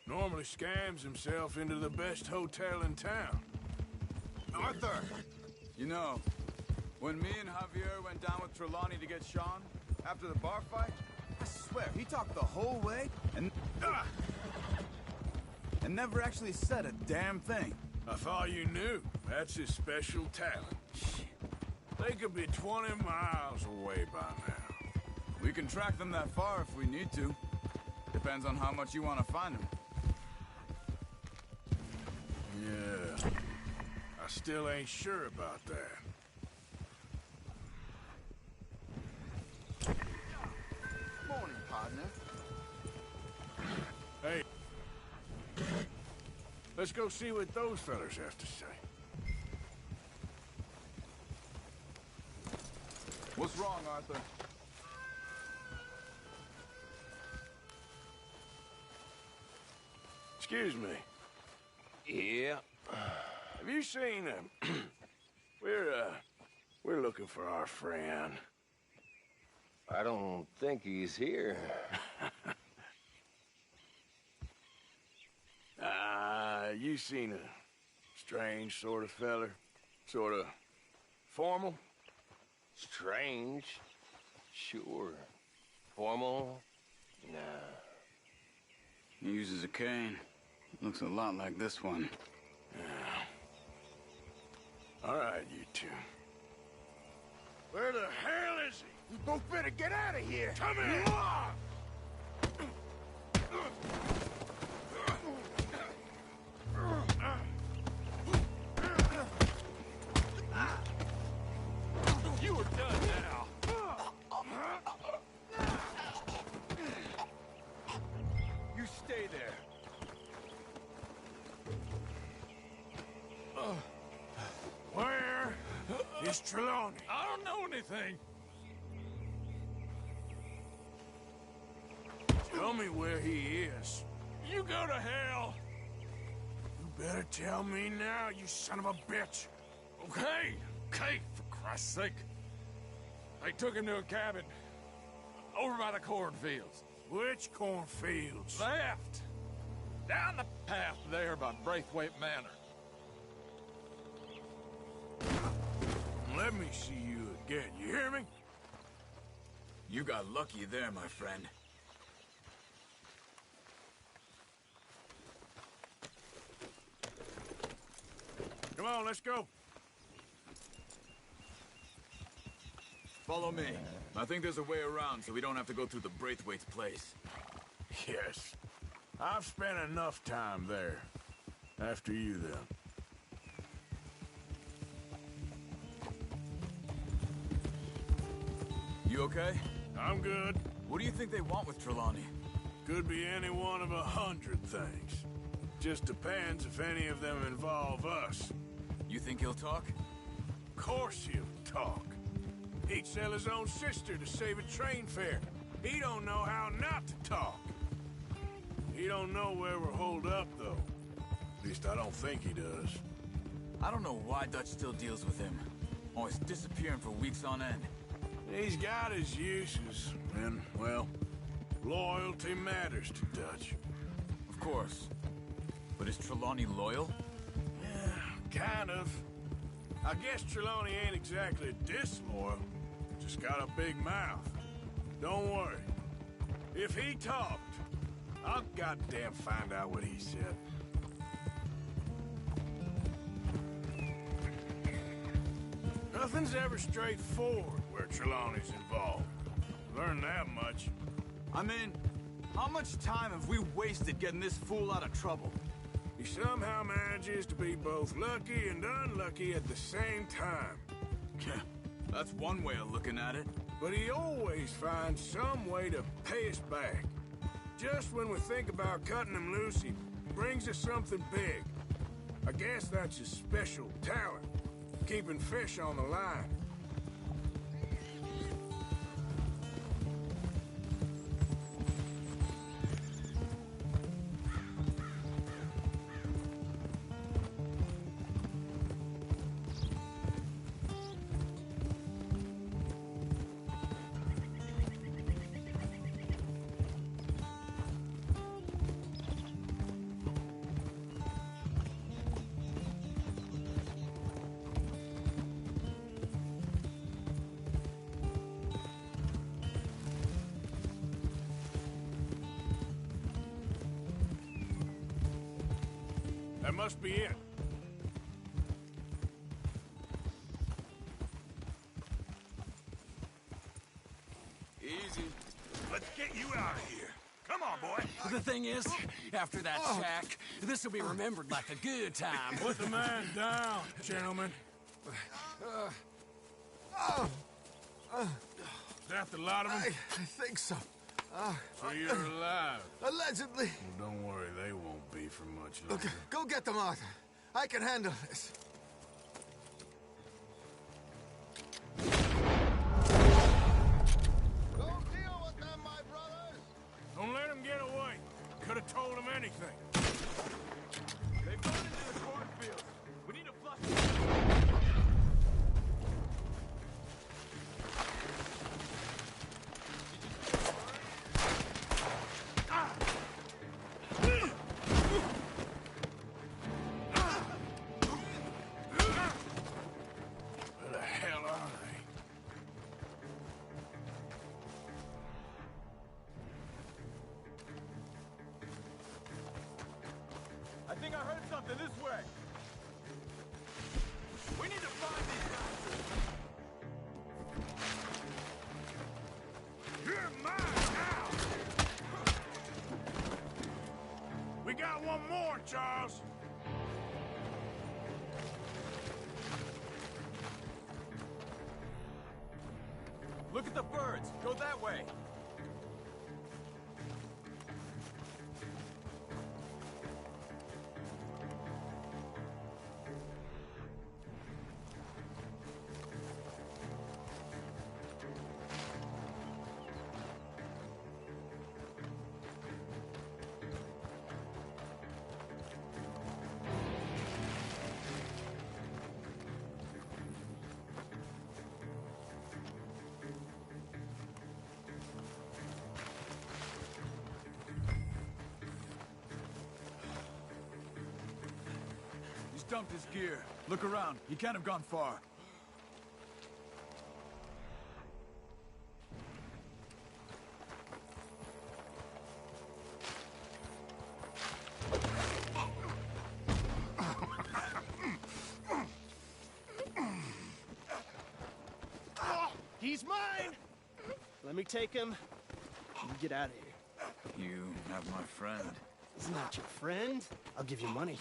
Normally scams himself into the best hotel in town.
Arthur! You know, when me and Javier went down with Trelawney to get Sean, after the bar fight, I swear, he talked the whole way and never actually said a damn thing.
I thought you knew. That's his special talent. They could be 20 miles away by now.
We can track them that far if we need to. Depends on how much you want to find them.
Yeah. I still ain't sure about that.
Morning, partner.
Hey. Let's go see what those fellas have to say.
What's wrong, Arthur?
Excuse me.
Yeah.
Have you seen him? We're looking for our friend.
I don't think he's here.
You seen a strange sort of feller? Sort of formal?
Strange? Sure.
Formal? Nah.
He uses a cane. Looks a lot like this one.
Yeah. All right, you two. Where the hell is he?
You both better get out of here!
Come here!
You are done now.
You stay there.
Where is Trelawney?
I don't know anything.
Tell me where he is.
You go to hell.
You better tell me now, you son of a bitch.
Okay, for Christ's sake. They took him to a cabin over by the cornfields.
Which cornfields?
Left. Down the path there by Braithwaite Manor.
Let me see you again, you hear me?
You got lucky there, my friend.
Come on, let's go.
Follow me. I think there's a way around so we don't have to go through the Braithwaite's place.
Yes. I've spent enough time there. After you, then.
You okay?
I'm good.
What do you think they want with Trelawney?
Could be any one of 100 things. Just depends if any of them involve us.
You think he'll talk?
Of course he'll talk. He'd sell his own sister to save a train fare. He don't know how not to talk. He don't know where we're holed up, though. At least I don't think he does.
I don't know why Dutch still deals with him. Always disappearing for weeks on end.
He's got his uses, and, well, loyalty matters to Dutch.
Of course. But is Trelawney loyal?
Yeah, kind of. I guess Trelawney ain't exactly disloyal. Just got a big mouth. Don't worry. If he talked, I'll goddamn find out what he said. Nothing's ever straightforward where Trelawney's involved. Learned that much.
I mean, how much time have we wasted getting this fool out of trouble?
He somehow manages to be both lucky and unlucky at the same time.
That's one way of looking at it.
But he always finds some way to pay us back. Just when we think about cutting him loose, he brings us something big. I guess that's his special talent, keeping fish on the line. That must be it.
Easy.
Let's get you out of here. Come on, boy.
The thing is, after that shack, this will be remembered like a good time.
Put the man down, gentlemen. Is that the lot of them?
I think so.
So you're alive?
Allegedly.
Well, don't worry, they won't be for much longer.
Look, go get them, Arthur. I can handle this.
Don't deal with them, my brothers!
Don't let him get away. Could have told him anything.
They've gone into the cornfields. We need to flush. Arthur, this way! We need to find these bastards!
You're mine now! We got one more, Charles.
Look at the birds! Go that way! Dumped his gear. Look around. He can't have gone far.
He's mine! Let me take him. You get out of here.
You have my friend.
He's not your friend. I'll give you money.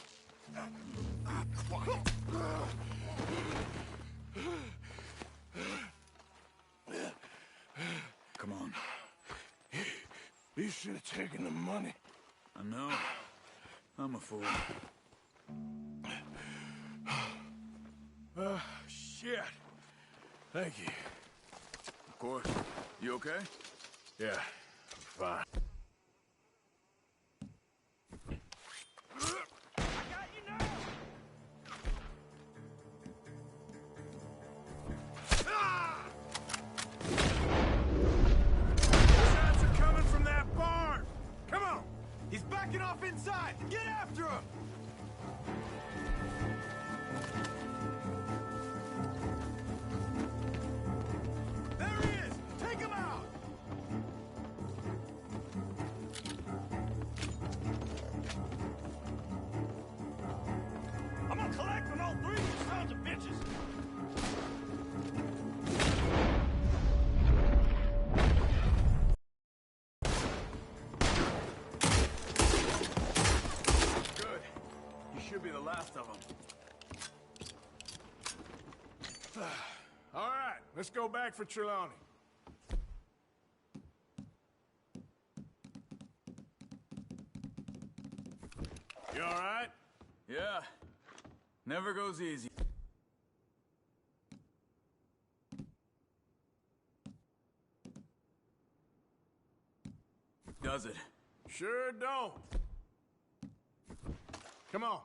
Come on.
You should have taken the money.
I know. I'm a fool.
Shit. Thank you.
Of course. You okay?
Yeah, I'm fine.
Get off inside! Get after him! There he is! Take him out!
I'm gonna collect on all three of you sons of bitches!
Be the last of them.
All right, let's go back for Trelawney. You all right?
Yeah. Never goes easy. Does it?
Sure don't. Come on.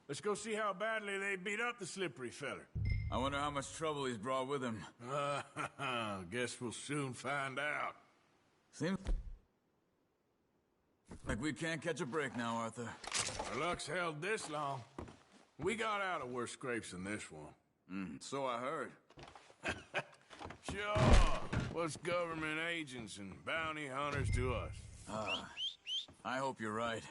Let's go see how badly they beat up the slippery feller.
I wonder how much trouble he's brought with him.
Guess we'll soon find out.
Seems like we can't catch a break now, Arthur.
Our luck's held this long. We got out of worse scrapes than this one.
So I heard.
Sure. What's government agents and bounty hunters to us?
I hope you're right.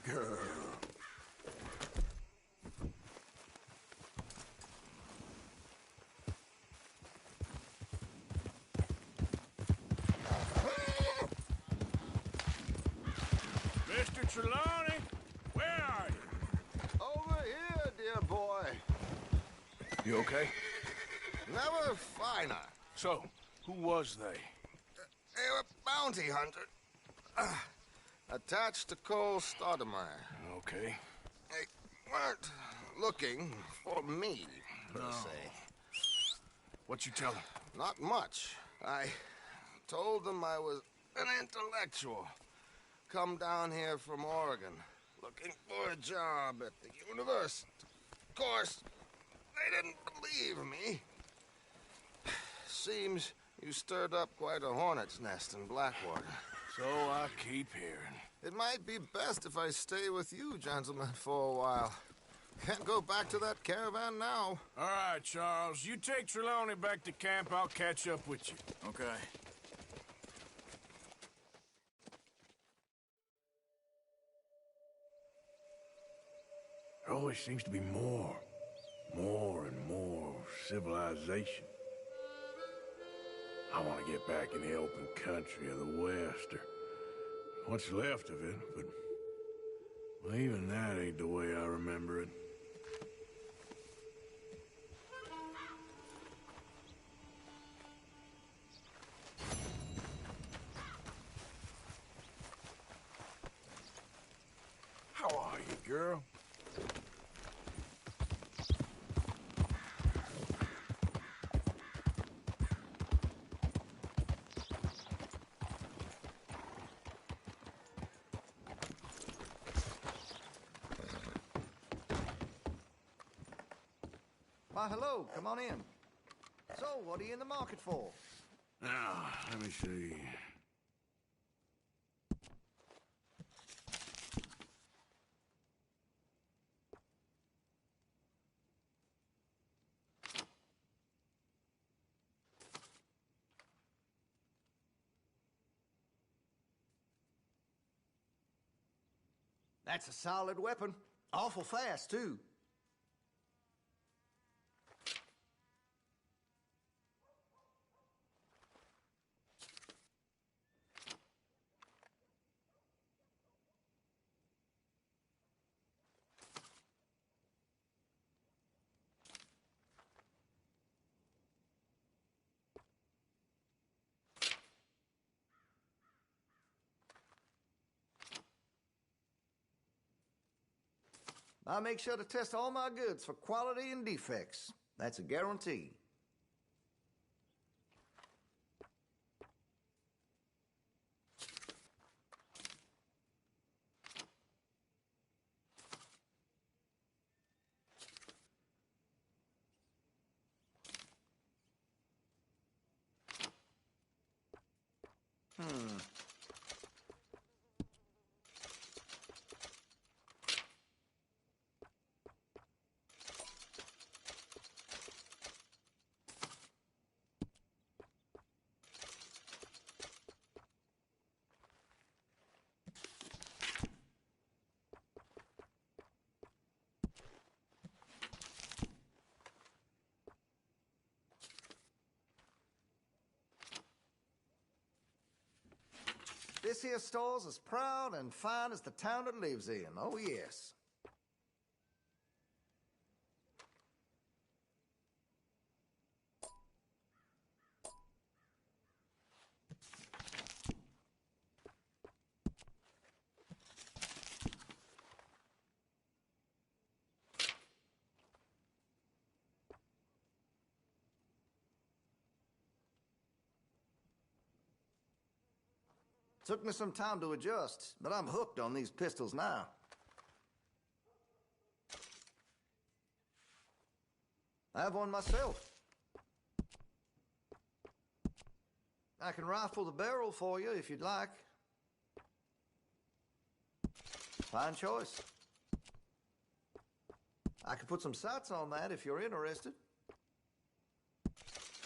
Girl. Mr. Trelawney, where are you?
Over
boy.
You okay?
Never finer.
So, who was they?
They were bounty hunter. Attached to Cole Stoudemire.
Okay.
They weren't looking for me, per se.
What you tell them?
Not much. I told them I was an intellectual. Come down here from Oregon, looking for a job at the university. Of course, they didn't believe me. Seems you stirred up quite a hornet's nest in Blackwater.
So I keep hearing.
It might be best if I stay with you, gentlemen, for a while. Can't go back to that caravan now.
All right, Charles. You take Trelawney back to camp. I'll catch up with you.
Okay.
There always seems to be more and more civilization. I want to get back in the open country of the West, or what's left of it, but well, even that ain't the way I remember it. How are you, girl?
Why, hello, come on in. So, what are you in the market for?
Now, let me see.
That's a solid weapon. Awful fast, too. I make sure to test all my goods for quality and defects. That's a guarantee. This here store's as proud and fine as the town it lives in. Oh, yes. Took me some time to adjust, but I'm hooked on these pistols now. I have one myself. I can rifle the barrel for you if you'd like. Fine choice. I could put some sights on that if you're interested.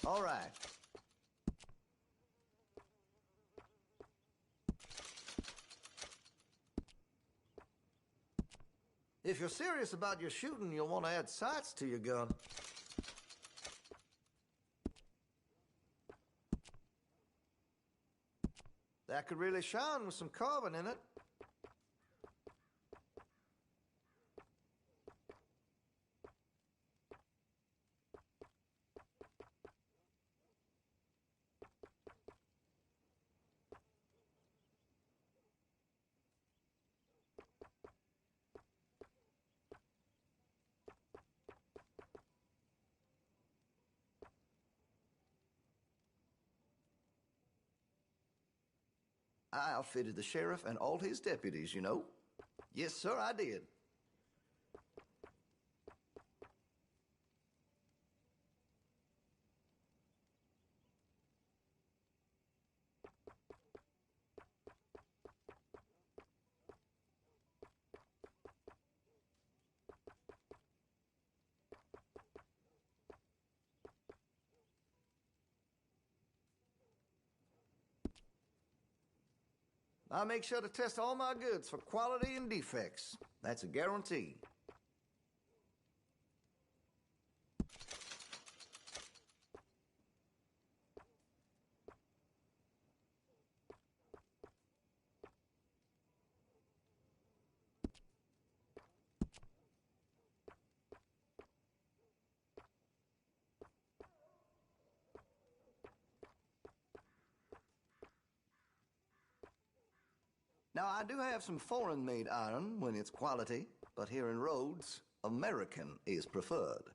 All right. If you're serious about your shooting, you'll want to add sights to your gun. That could really shine with some carbon in it. I outfitted the sheriff and all his deputies, you know. Yes, sir, I did. I make sure to test all my goods for quality and defects. That's a guarantee. Now, I do have some foreign-made iron when it's quality, but here in Rhodes, American is preferred.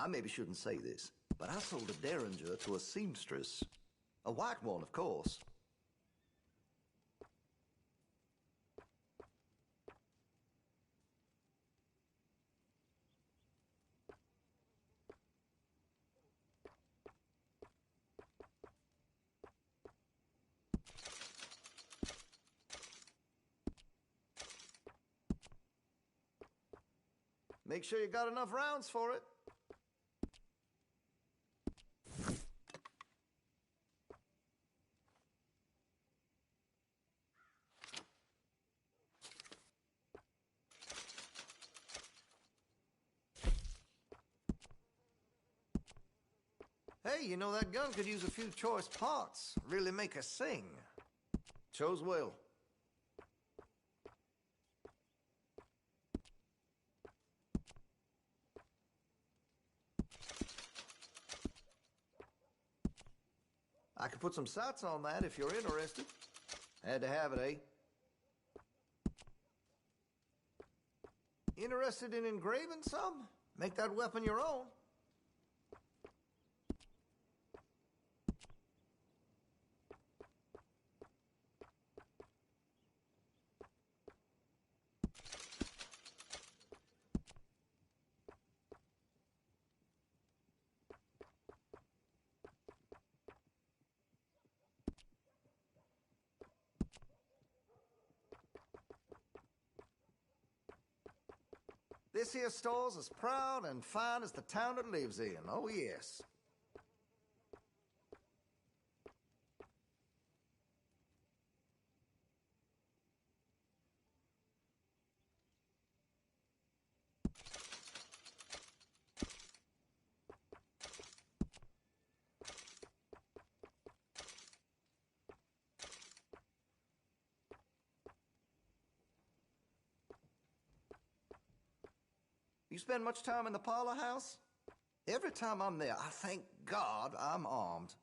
I maybe shouldn't say this, but I sold a derringer to a seamstress. A white one, of course. Make sure you got enough rounds for it. Hey, you know, that gun could use a few choice parts. Really make us sing. Chose well. I could put some sights on that if you're interested. Had to have it, eh? Interested in engraving some? Make that weapon your own. This here store's as proud and fine as the town it lives in. Oh, yes. You spend much time in the parlor house? Every time I'm there, I thank God I'm armed.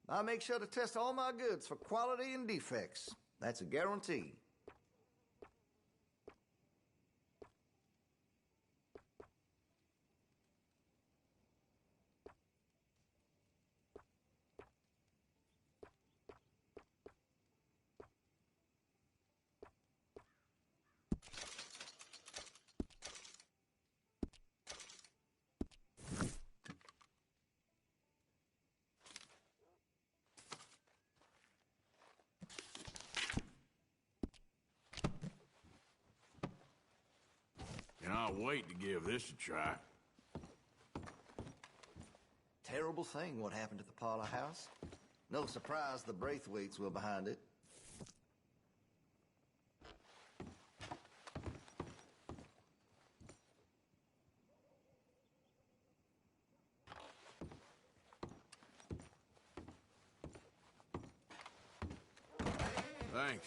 I make sure to test all my goods for quality and defects. That's a guarantee.
Cannot wait to give this a try.
terrible thing what happened at the Parlor House. No surprise the Braithwaites were behind it.
Thanks.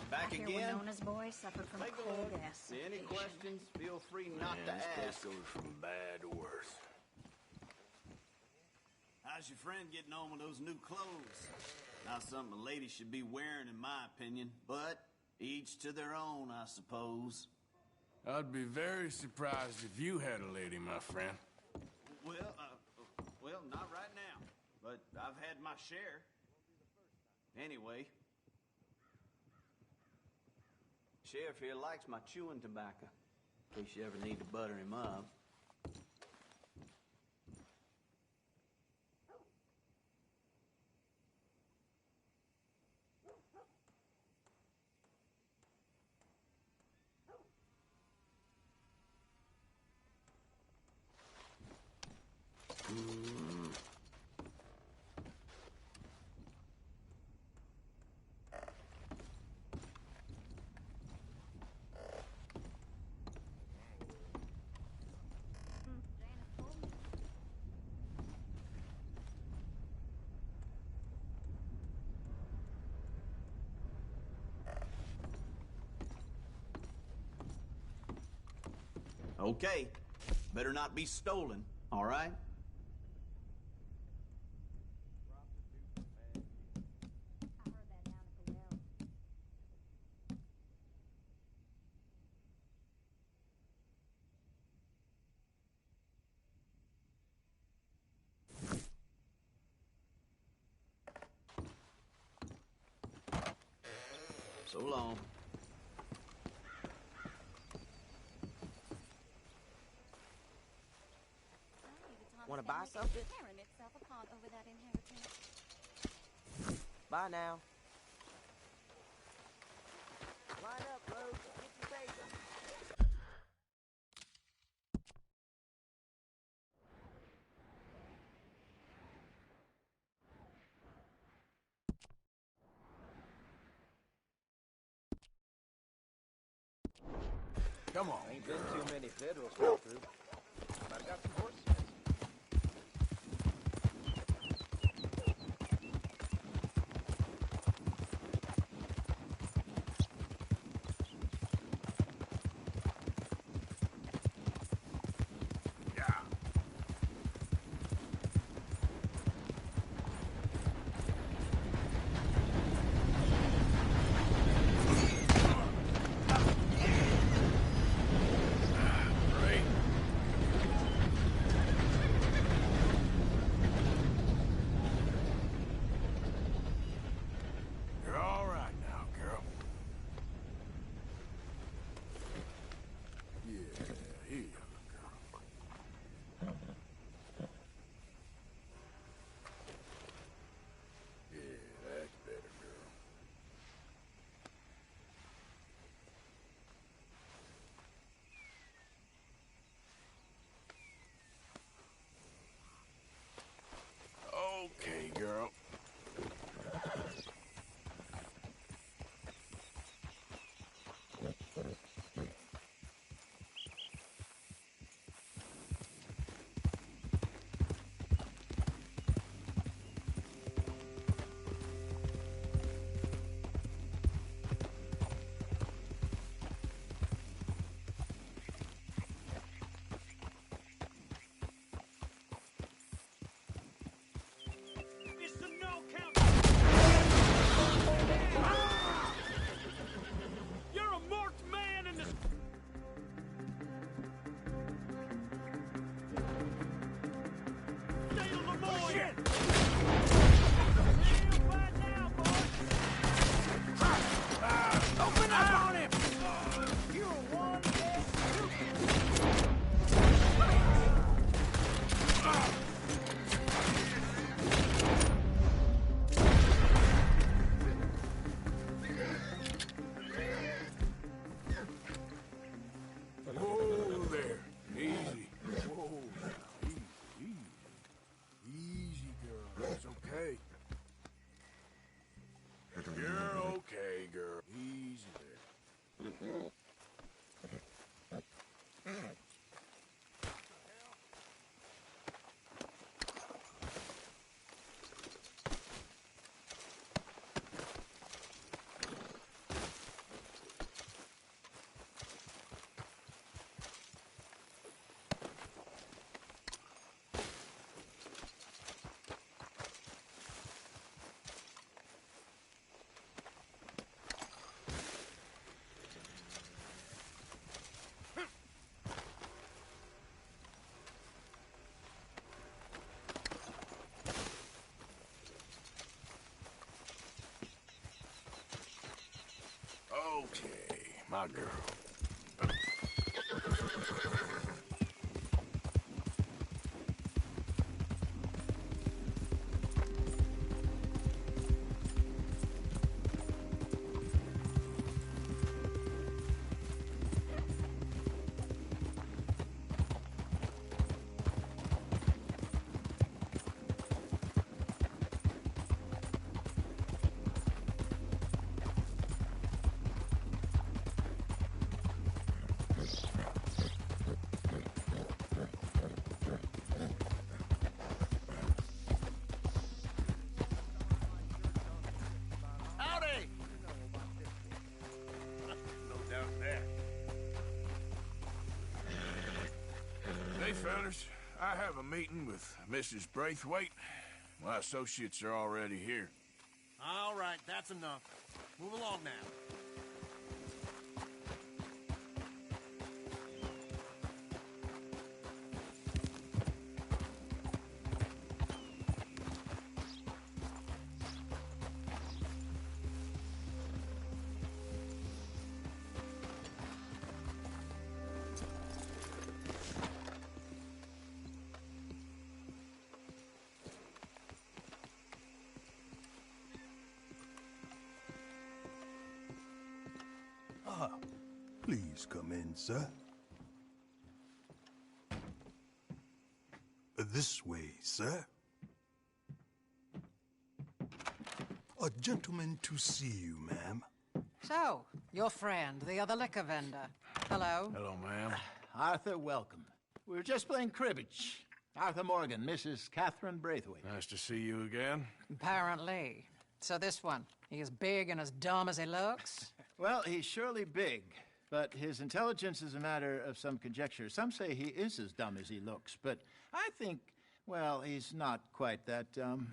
Back
Here
again?
Winona's boy suffered from
Take a
coal
look.
gas.
Any questions, feel free not to
Man, this
ask.
place goes from bad to worse.
How's your friend getting on with those new clothes? Not something a lady should be wearing, in my opinion, but each to their own, I suppose.
I'd be very surprised if you had a lady, my friend.
Well, not right now, but I've had my share. Anyway, Sheriff here likes my chewing tobacco, in case you ever need to butter him up. Okay. Better not be stolen, all right? So long.
Want to buy something? Bye now. Line up, Rose. Get your paper.
Come on.
Ain't been too many federals come through. But I got some horses.
Okay, my girl.
Howdy!
No doubt there. Hey, fellas. I have a meeting with Mrs. Braithwaite. My associates are already here.
All right, that's enough. Move along now.
Please come in, sir. This way, sir. A gentleman to see you, ma'am.
So, your friend, the other liquor vendor. Hello.
Hello, ma'am.
Arthur, welcome. We were just playing cribbage. Arthur Morgan, Mrs. Catherine Braithwaite.
Nice to see you again.
Apparently. So this one, he is big and as dumb as he looks?
Well, he's surely big, but his intelligence is a matter of some conjecture. Some say he is as dumb as he looks, but I think, well, he's not quite that dumb.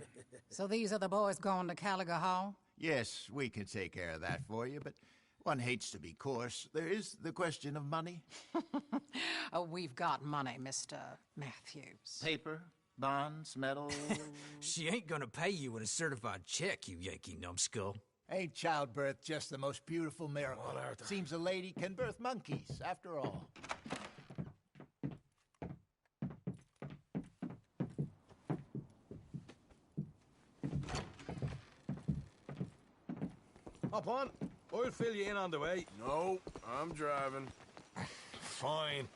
So these are the boys going to Caliga Hall?
Yes, we can take care of that for you, but one hates to be coarse. There is the question of money.
Oh, we've got money, Mr. Matthews.
Paper, bonds, metal.
She ain't gonna pay you in a certified check, you Yankee numbskull.
Ain't childbirth just the most beautiful miracle? Well, Arthur. Seems a lady can birth monkeys, after all.
Hop on. I'll fill you in on the way.
No, I'm driving.
Fine.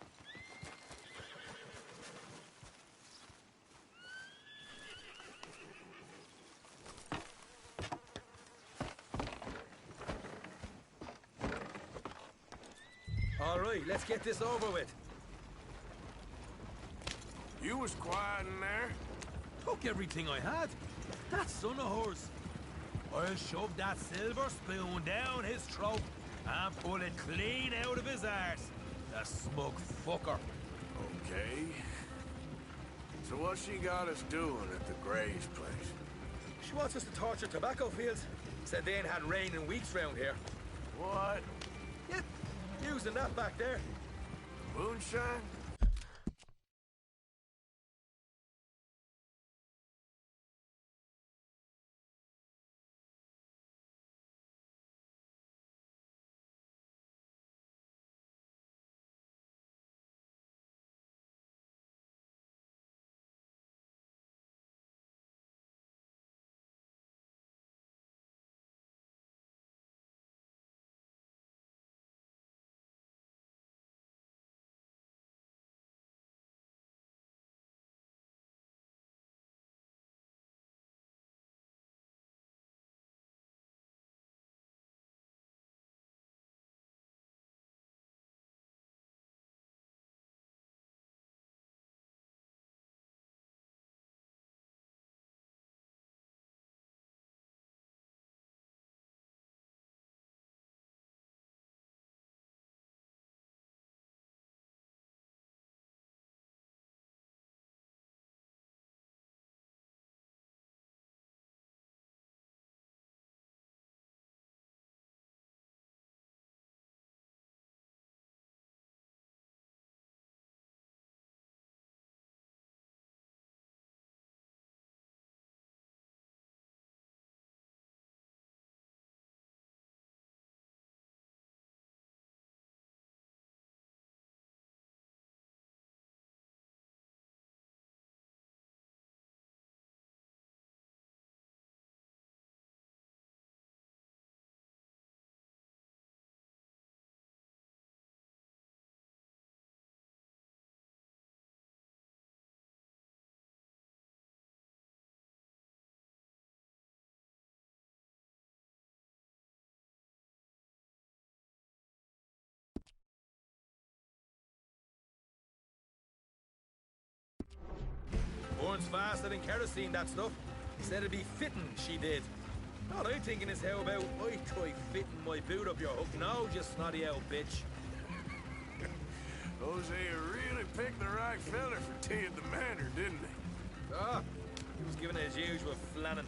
All right, let's get this over with.
You was quiet in there.
Took everything I had. That son of hers. I'll shove that silver spoon down his throat and pull it clean out of his arse. The smug fucker.
Okay. So what she got us doing at the Gray's place?
She wants us to torture tobacco fields. Said they ain't had rain in weeks round here.
What?
Yeah, using that back there.
Moonshine?
Burns faster than kerosene, that stuff. Said it'd be fitting, she did. All I'm thinking is how about I try fitting my boot up your hook nose, you snotty old bitch.
Hosea really picked the right fella for tea at the manor, didn't he?
Ah, he was giving it his usual flannin'.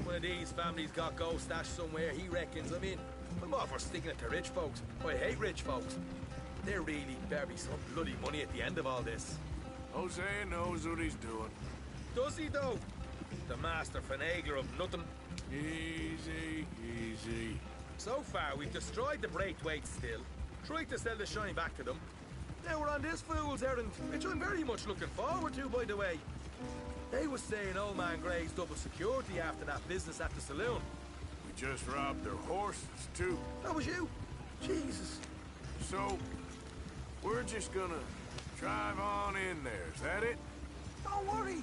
One of these families got gold stashed somewhere, he reckons. I mean, I'm all for sticking it to rich folks. I hate rich folks. There really better be some bloody money at the end of all this.
Hosea knows what he's doing.
Does he, though? The master finagler of nothing.
Easy, easy.
So far, we've destroyed the Braithwaites still, tried to sell the shine back to them. Now we're on this fool's errand, which I'm very much looking forward to, by the way. They was saying Old Man Gray's double security after that business at the saloon.
We just robbed their horses, too.
That was you? Jesus.
So, we're just gonna drive on in there, is that it?
Don't worry,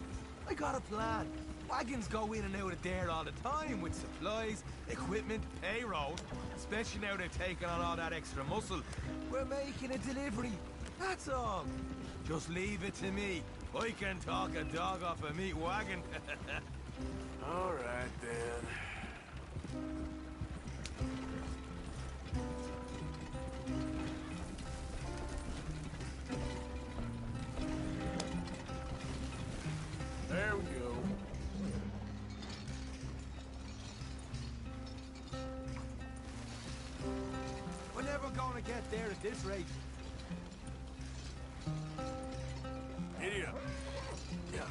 I got a plan. Wagons go in and out of there all the time with supplies, equipment, payroll. Especially now they're taking on all that extra muscle. We're making a delivery, that's all. Just leave it to me. I can talk a dog off a meat wagon.
All right, then. There we go.
We're never gonna get there at this rate.
Giddy up. Yeah.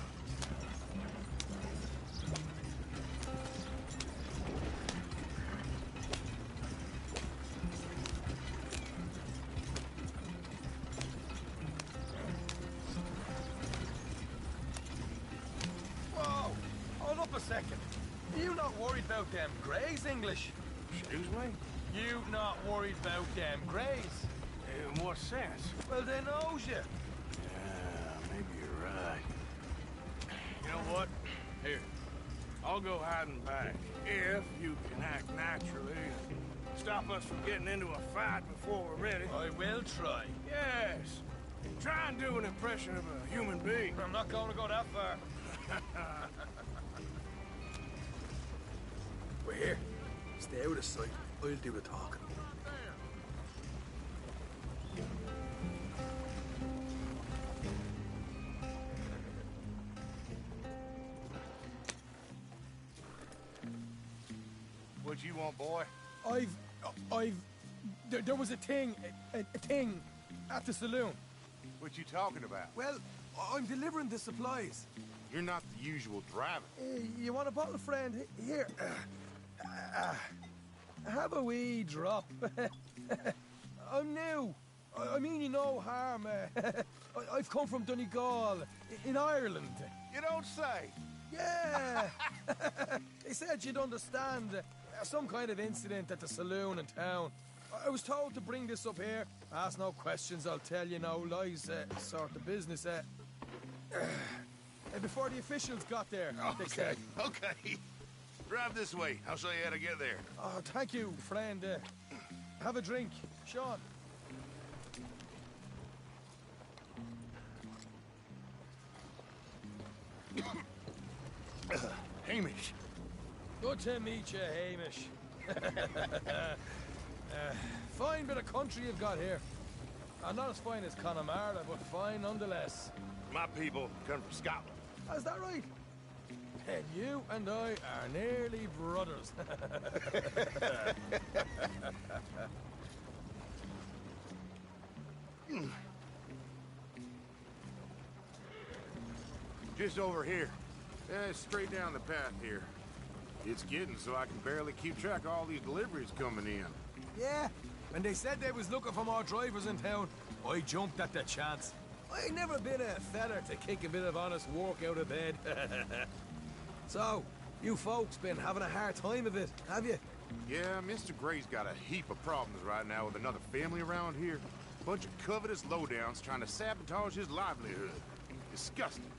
Whoa! Hold up a second. You not worried about them Greys, English?
Excuse me?
You not worried about them Greys?
In what sense?
Well, they knows you.
Maybe you're right. You know what? Here, I'll go hiding back. If you can act naturally and stop us from getting into a fight before we're ready.
I will try.
Yes. Try and do an impression of a human being.
I'm not going to go that far. We're here. Stay out of sight. I'll do the talking.
What you want, boy?
There was a thing at the saloon.
What you talking about?
Well, I'm delivering the supplies.
You're not the usual driver.
You want a bottle, friend? Here. Have a wee drop. I'm new. I mean you no harm. I've come from Donegal, in Ireland.
You don't say.
Yeah. They said you'd understand. Some kind of incident at the saloon in town. I was told to bring this up here. Ask no questions, I'll tell you no lies. Sort of business. Before the officials got there, they said.
Okay. Drive this way. I'll show you how to get there.
Oh, thank you, friend. Have a drink. Sean.
Hamish.
Good to meet you, Hamish. Fine bit of country you've got here. Not as fine as Connemara, but fine nonetheless.
My people come from Scotland.
Is that right? And you and I are nearly brothers.
Just over here. Straight down the path here. It's getting so I can barely keep track of all these deliveries coming in.
Yeah, when they said they was looking for more drivers in town, I jumped at the chance. I ain't never been a feller to kick a bit of honest work out of bed. So, you folks been having a hard time of it, have you?
Yeah, Mr. Gray's got a heap of problems right now with another family around here. Bunch of covetous lowdowns trying to sabotage his livelihood. Disgusting.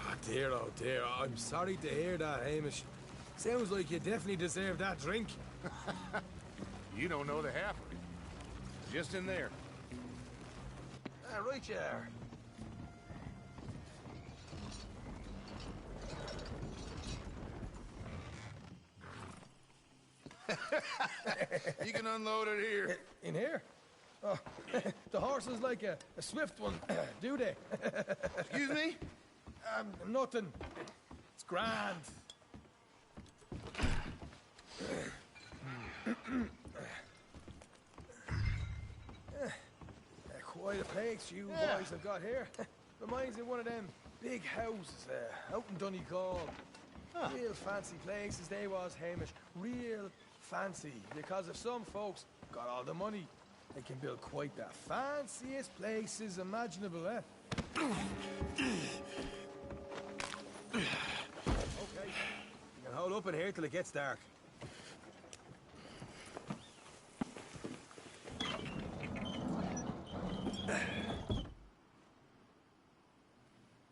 Oh dear, I'm sorry to hear that, Hamish. Sounds like you definitely deserve that drink.
You don't know the half of it. Just in there.
Right you are.
You can unload it here.
In here? Oh, the horse is like a swift one, do they?
Excuse me?
Nothing. It's grand. Quite a place you boys have got here. Reminds me of one of them big houses out in Donegal. Real fancy places they was, Hamish. Real fancy. Because if some folks got all the money, they can build quite the fanciest places imaginable, eh? Okay, you can hold up in here till it gets dark.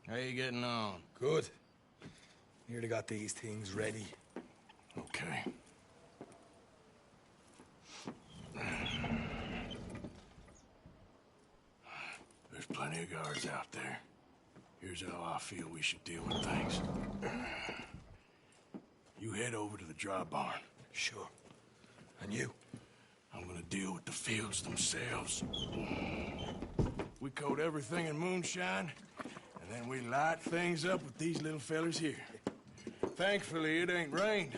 How you getting on?
Good. Nearly got these things ready.
Okay. There's plenty of guards out there. Here's how I feel we should deal with things. You head over to the dry barn.
Sure. And you?
I'm gonna deal with the fields themselves. We coat everything in moonshine, and then we light things up with these little fellers here. Thankfully, it ain't rained,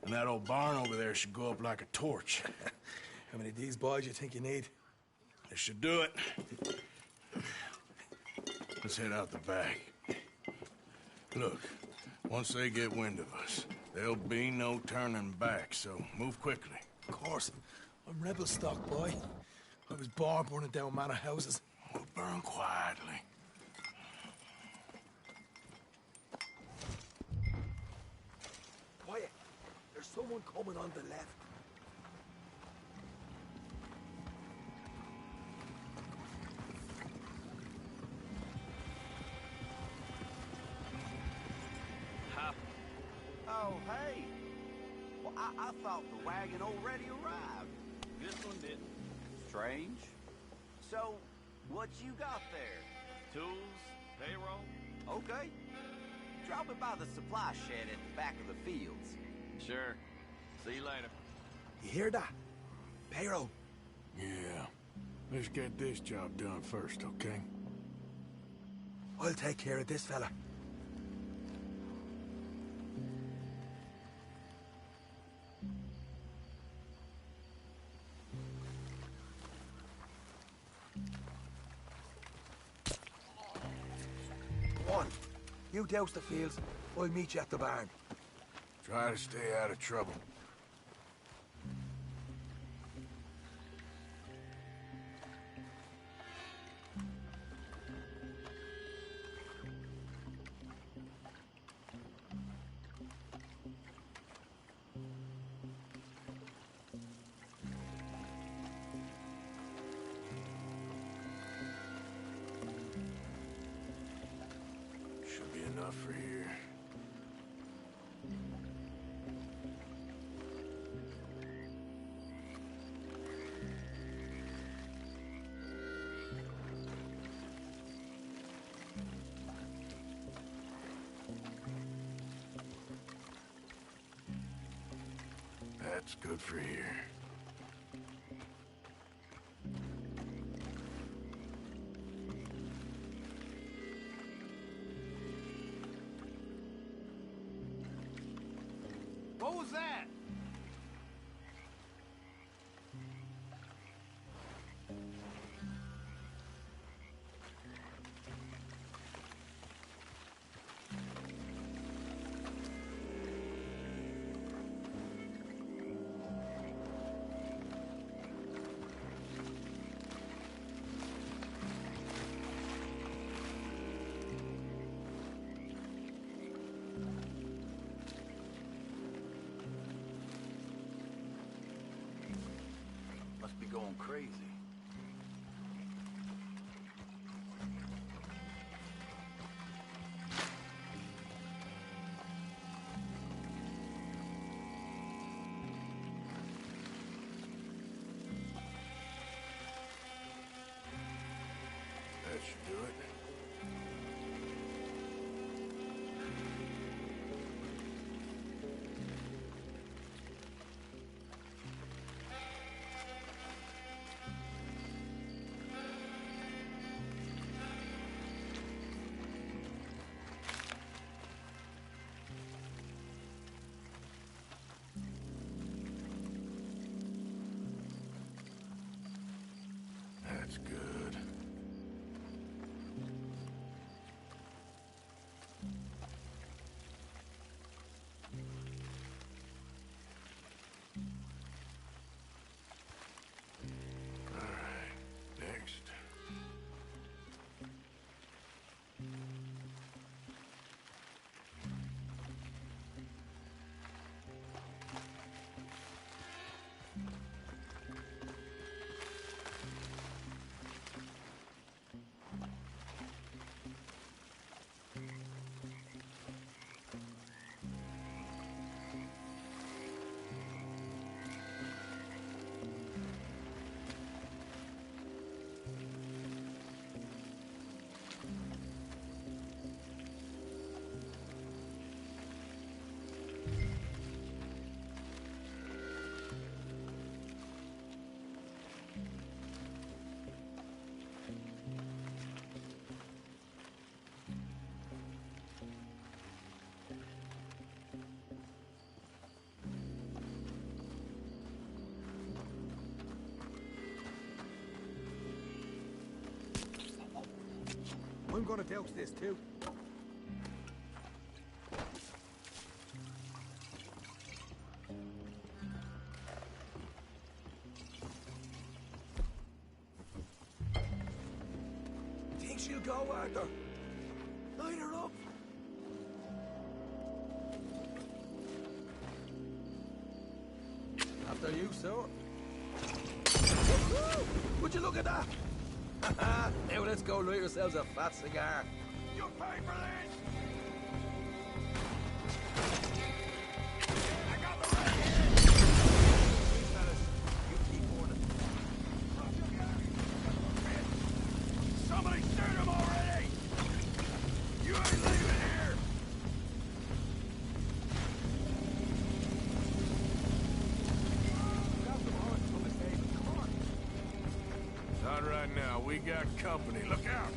and that old barn over there should go up like a torch.
How many of these boys you think you need?
This should do it. Let's head out the back. Look, once they get wind of us, there'll be no turning back, so move quickly.
Of course. I'm rebel stock, boy. I was born burning down manor houses.
We'll burn quietly.
Quiet. There's someone coming on the left.
Oh, hey. Well, I thought the wagon already arrived. This one didn't. Strange. So, what you got there? Tools, payroll? Okay. Drop it by the supply shed at the back of the fields. Sure. See you later.
You hear that? Payroll.
Yeah. Let's get this job done first, okay?
I'll take care of this fella. Go on. You douse the fields. I'll meet you at the barn.
Try to stay out of trouble. Should be enough for here. That's good for here.
What was that? Must be going crazy.
That should do it. That's good. All right, next.
I'm gonna douse this too. Think she'll go, Arthur? Light her up. After you, sir. Woo-hoo! Would you look at that? Now let's go light ourselves a fat cigar. You pay for this! I got the right here! Please, fellas, you keep warning. Somebody shoot him already! You ain't leaving here!
Not right now. We got company. Look out!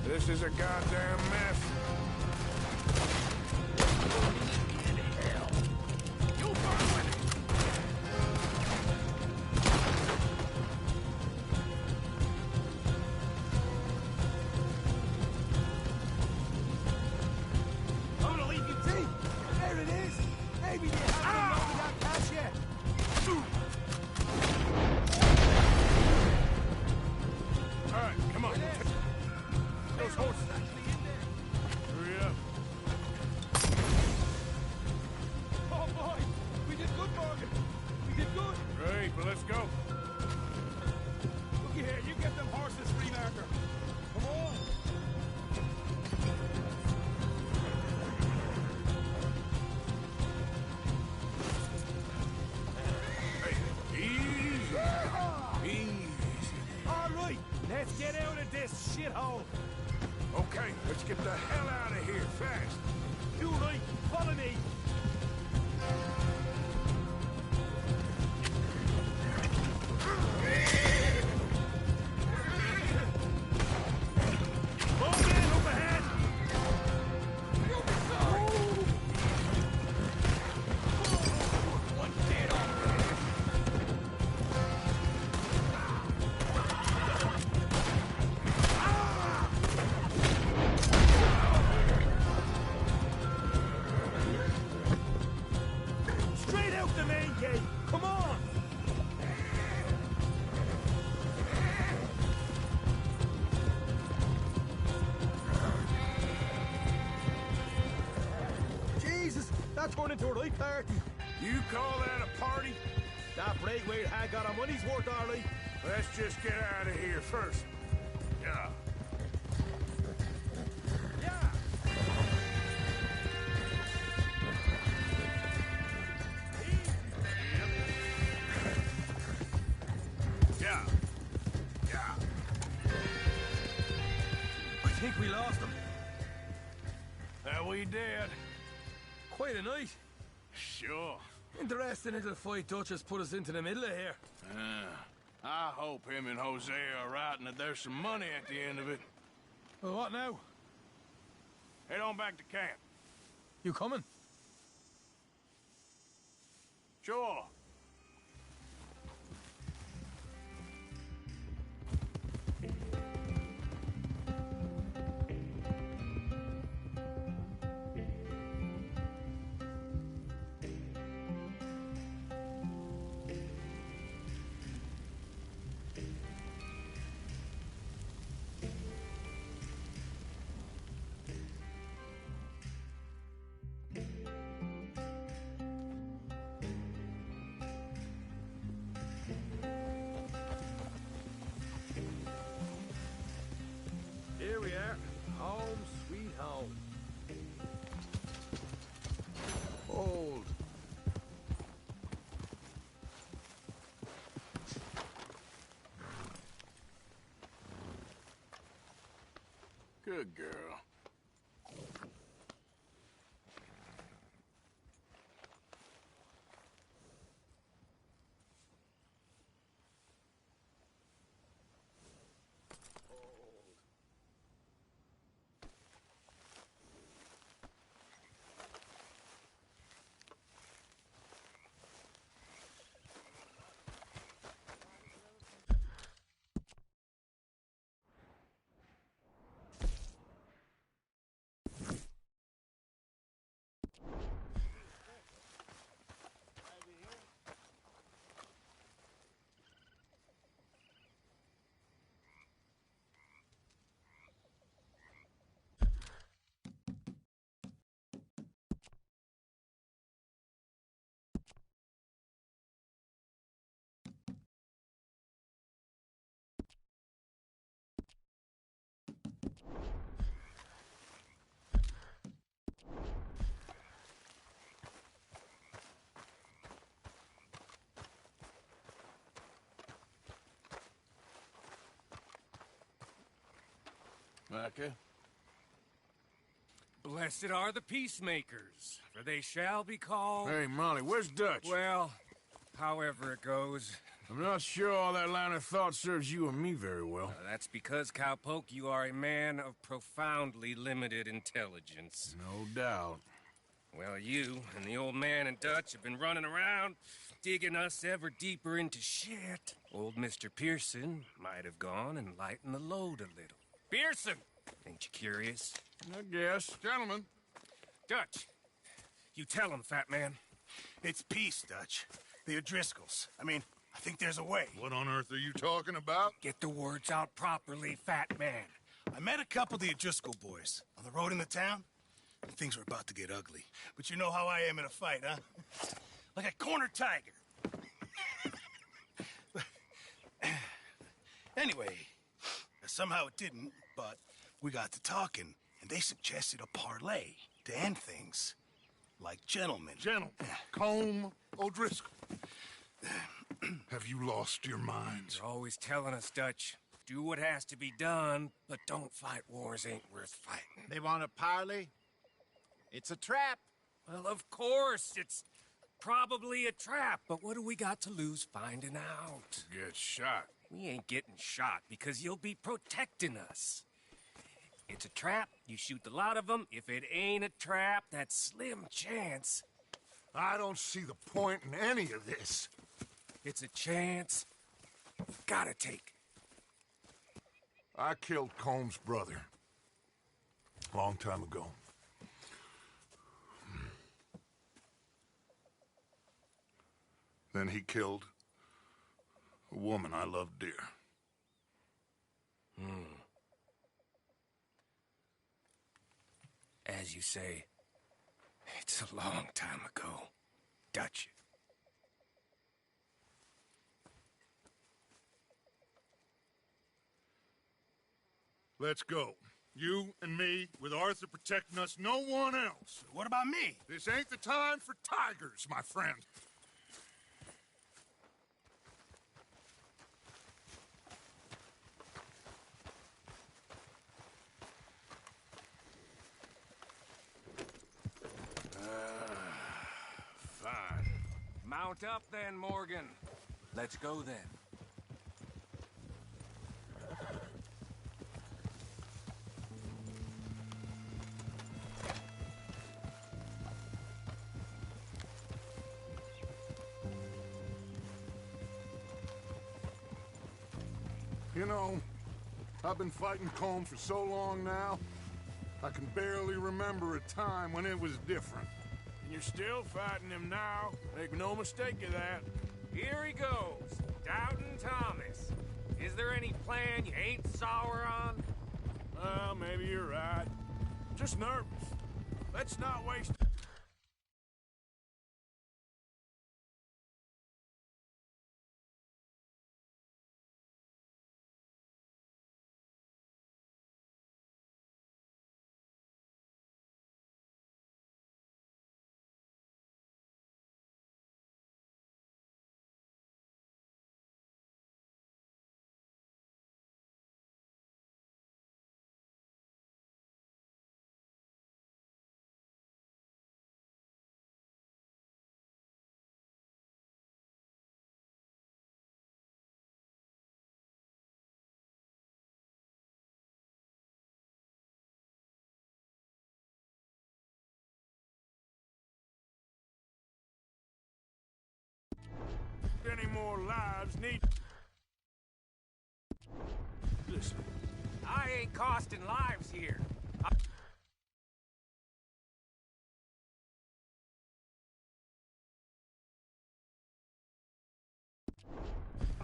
This is a goddamn mess. You'll burn with it.
I'm gonna leave you tea. There it is. Maybe they haven't loaded that cash yet.
All right, come on. Those horses actually in there. Hurry up.
Oh boy, we did good, Morgan. We did good.
Great, but let's go.
Looky here, you get them horses free, Arthur. Come on.
Easy.
All right, let's get out of this shithole.
Okay, let's get the hell out of here fast.
You right, follow me.
Straight out the main gate! Come on!
Jesus, that turned into a right party.
You call that a party?
That Braithwaite had got our money's worth, all right.
Let's just get out of here first. Yeah. Yeah. Yeah.
I think we lost him.
That we did.
Quite a night.
Sure.
Interesting little fight Dutch has put us into the middle of here.
I hope him and Jose are right and that there's some money at the end of it.
Well, what now?
Head on back to camp.
You coming?
Sure.
Here we are. Home, sweet home. Hold.
Good girl. Micah?
Blessed are the peacemakers, for they shall be called...
Hey, Molly, where's Dutch?
Well, however it goes.
I'm not sure all that line of thought serves you and me very well.
That's because, Cowpoke, you are a man of profoundly limited intelligence.
No doubt.
Well, you and the old man and Dutch have been running around, digging us ever deeper into shit. Old Mr. Pearson might have gone and lightened the load a little. Pearson! Ain't you curious?
I guess.
Gentlemen.
Dutch, you tell him, fat man.
It's peace, Dutch. The O'Driscolls. I mean, I think there's a way.
What on earth are you talking about?
Get the words out properly, fat man.
I met a couple of the O'Driscoll boys on the road into town. Things were about to get ugly. But you know how I am in a fight, huh? Like a cornered tiger. Anyway, somehow it didn't, but we got to talking, and they suggested a parlay to end things. Like gentlemen.
Gentlemen. Combe O'Driscoll. Have you lost your minds?
You're always telling us, Dutch. Do what has to be done, but don't fight wars ain't worth fighting.
They want a parley? It's a trap.
Well, of course, it's probably a trap, but what do we got to lose finding out?
Get shot.
We ain't getting shot because you'll be protecting us. It's a trap, you shoot the lot of them. If it ain't a trap, that's slim chance.
I don't see the point in any of this.
It's a chance you've gotta take.
I killed Combs' brother. A long time ago. Then he killed a woman I loved dear.
As you say, it's a long time ago, Dutch.
Let's go. You and me, with Arthur protecting us, no one else.
What about me?
This ain't the time for tigers, my friend.
Fine. Mount up then, Morgan. Let's go then.
You know, I've been fighting Colm for so long now, I can barely remember a time when it was different.
And you're still fighting him now. Make no mistake of that.
Here he goes, Doubting Thomas. Is there any plan you ain't sour on?
Well, maybe you're right. Just nervous. Let's not waste... Any more lives need... Listen.
I ain't costing lives here. I'm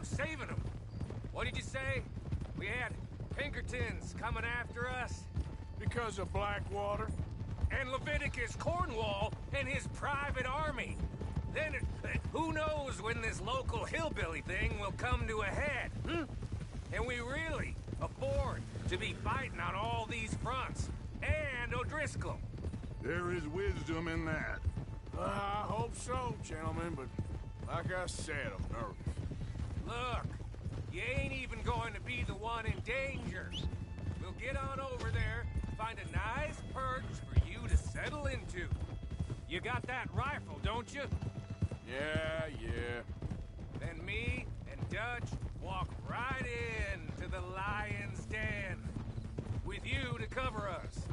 saving them. What did you say? We had Pinkertons coming after us?
Because of Blackwater?
And Leviticus Cornwall and his private army. Then, who knows when this local hillbilly thing will come to a head, Can we really afford to be fighting on all these fronts? And O'Driscoll?
There is wisdom in that.
I hope so, gentlemen, but like I said, I'm nervous.
Look, you ain't even going to be the one in danger. We'll get on over there, find a nice perch for you to settle into. You got that rifle, don't you?
Yeah.
Then me and Dutch walk right in to the lion's den. With you to cover us,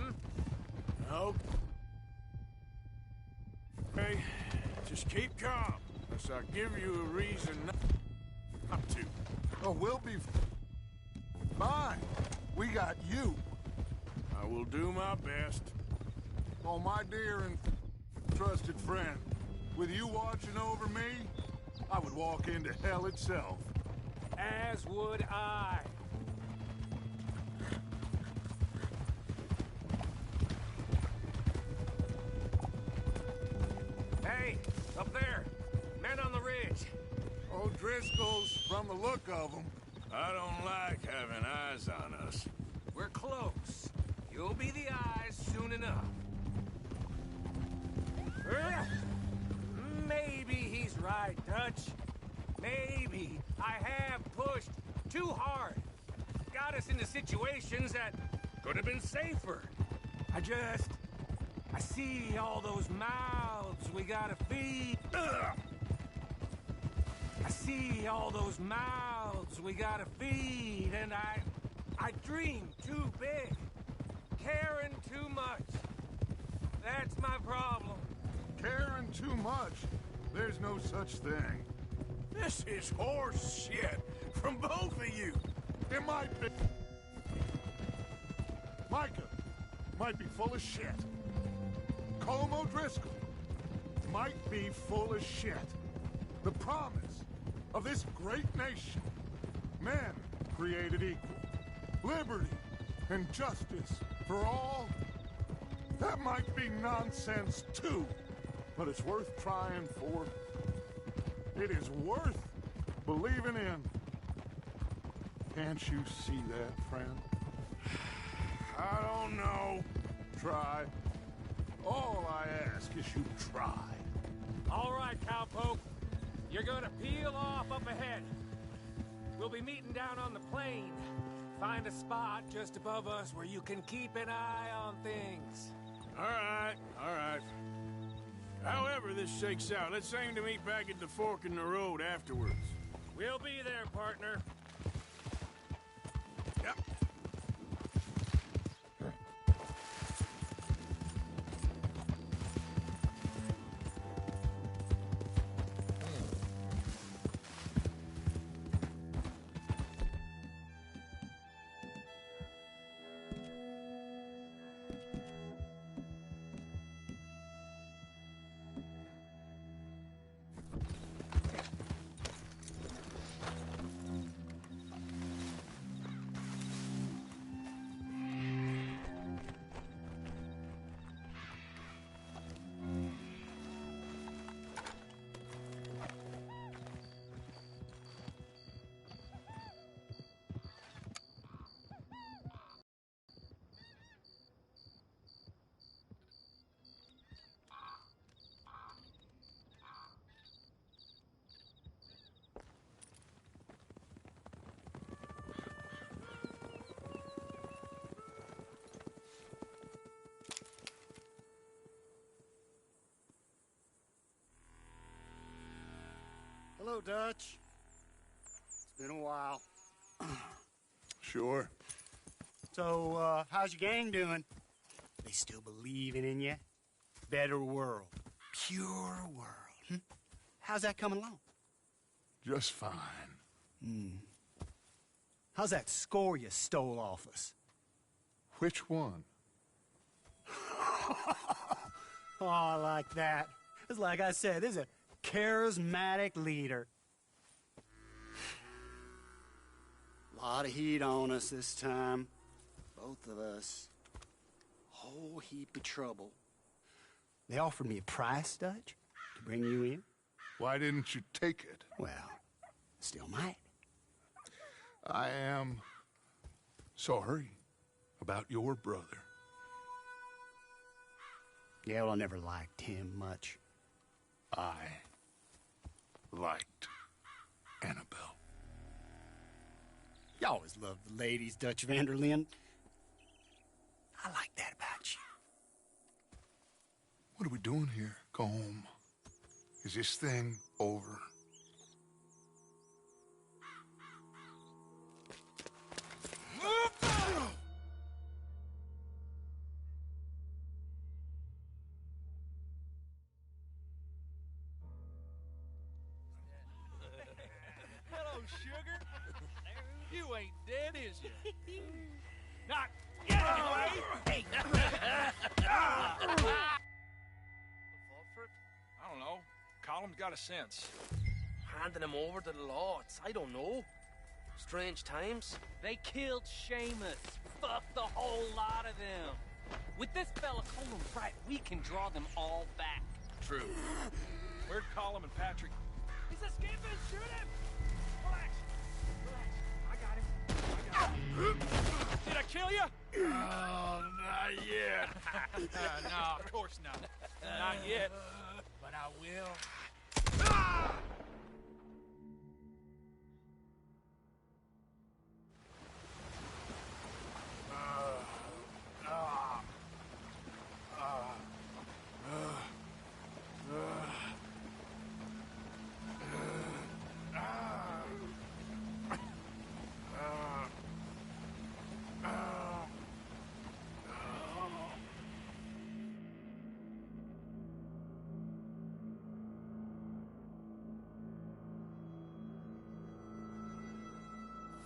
Okay, just keep calm, unless I give you a reason not to.
Oh, we'll be fine. We got you.
I will do my best.
Oh, my dear and trusted friend, with you watching over me, I would walk into hell itself.
As would I. Hey, up there. Men on the ridge.
O'Driscoll's, from the look of them.
I don't like having eyes on us.
We're close. You'll be the eyes soon enough. Maybe he's right, Dutch. Maybe I have pushed too hard. Got us into situations that could have been safer. I see all those mouths we gotta feed. I see all those mouths we gotta feed, and I dream too big. Caring too much. That's my problem.
Caring too much? There's no such thing.
This is horse shit from both of you.
It might be. Micah might be full of shit. Colm O'Driscoll might be full of shit. the promise of this great nation. Men created equal, liberty and justice for all. That might be nonsense too, but it's worth trying for. It is worth believing in. Can't you see that, friend?
I don't know.
Try. All I ask is you try.
All right, cowpoke. You're gonna peel off up ahead. We'll be meeting down on the plain. Find a spot just above us where you can keep an eye on things.
All right, all right. However this shakes out, let's aim to meet back at the fork in the road afterwards.
We'll be there, partner.
Yep.
Hello, Dutch. It's been a while.
Sure.
So, how's your gang doing? They still believing in you? Better world. Pure world. How's that coming along?
Just fine.
How's that score you stole off us?
Which one?
Oh, I like that. It's like I said, this is a charismatic leader. Lot of heat on us this time. Both of us. Whole heap of trouble. They offered me a price, Dutch, to bring you in.
Why didn't you take it?
Well, still might.
I am sorry about your brother.
Yeah, well, I never liked him much.
I liked Annabelle.
You always loved the ladies, Dutch Vanderlyn. I like that about you.
What are we doing here? Go home. Is this thing over?
Hello, sugar. You ain't dead, is you? Not yet, anyway. Hey.
I don't know. Column's got a sense.
Handing him over to the lords. I don't know. Strange times.
They killed Seamus. Fuck the whole lot of them. With this fella Colum right, we can draw them all back.
True. Where'd Colum and Patrick?
He's escaping. Shoot him. Relax. Relax. I got him.
Did I kill you?
Oh, not yet.
No, of course not. Not yet. But I will.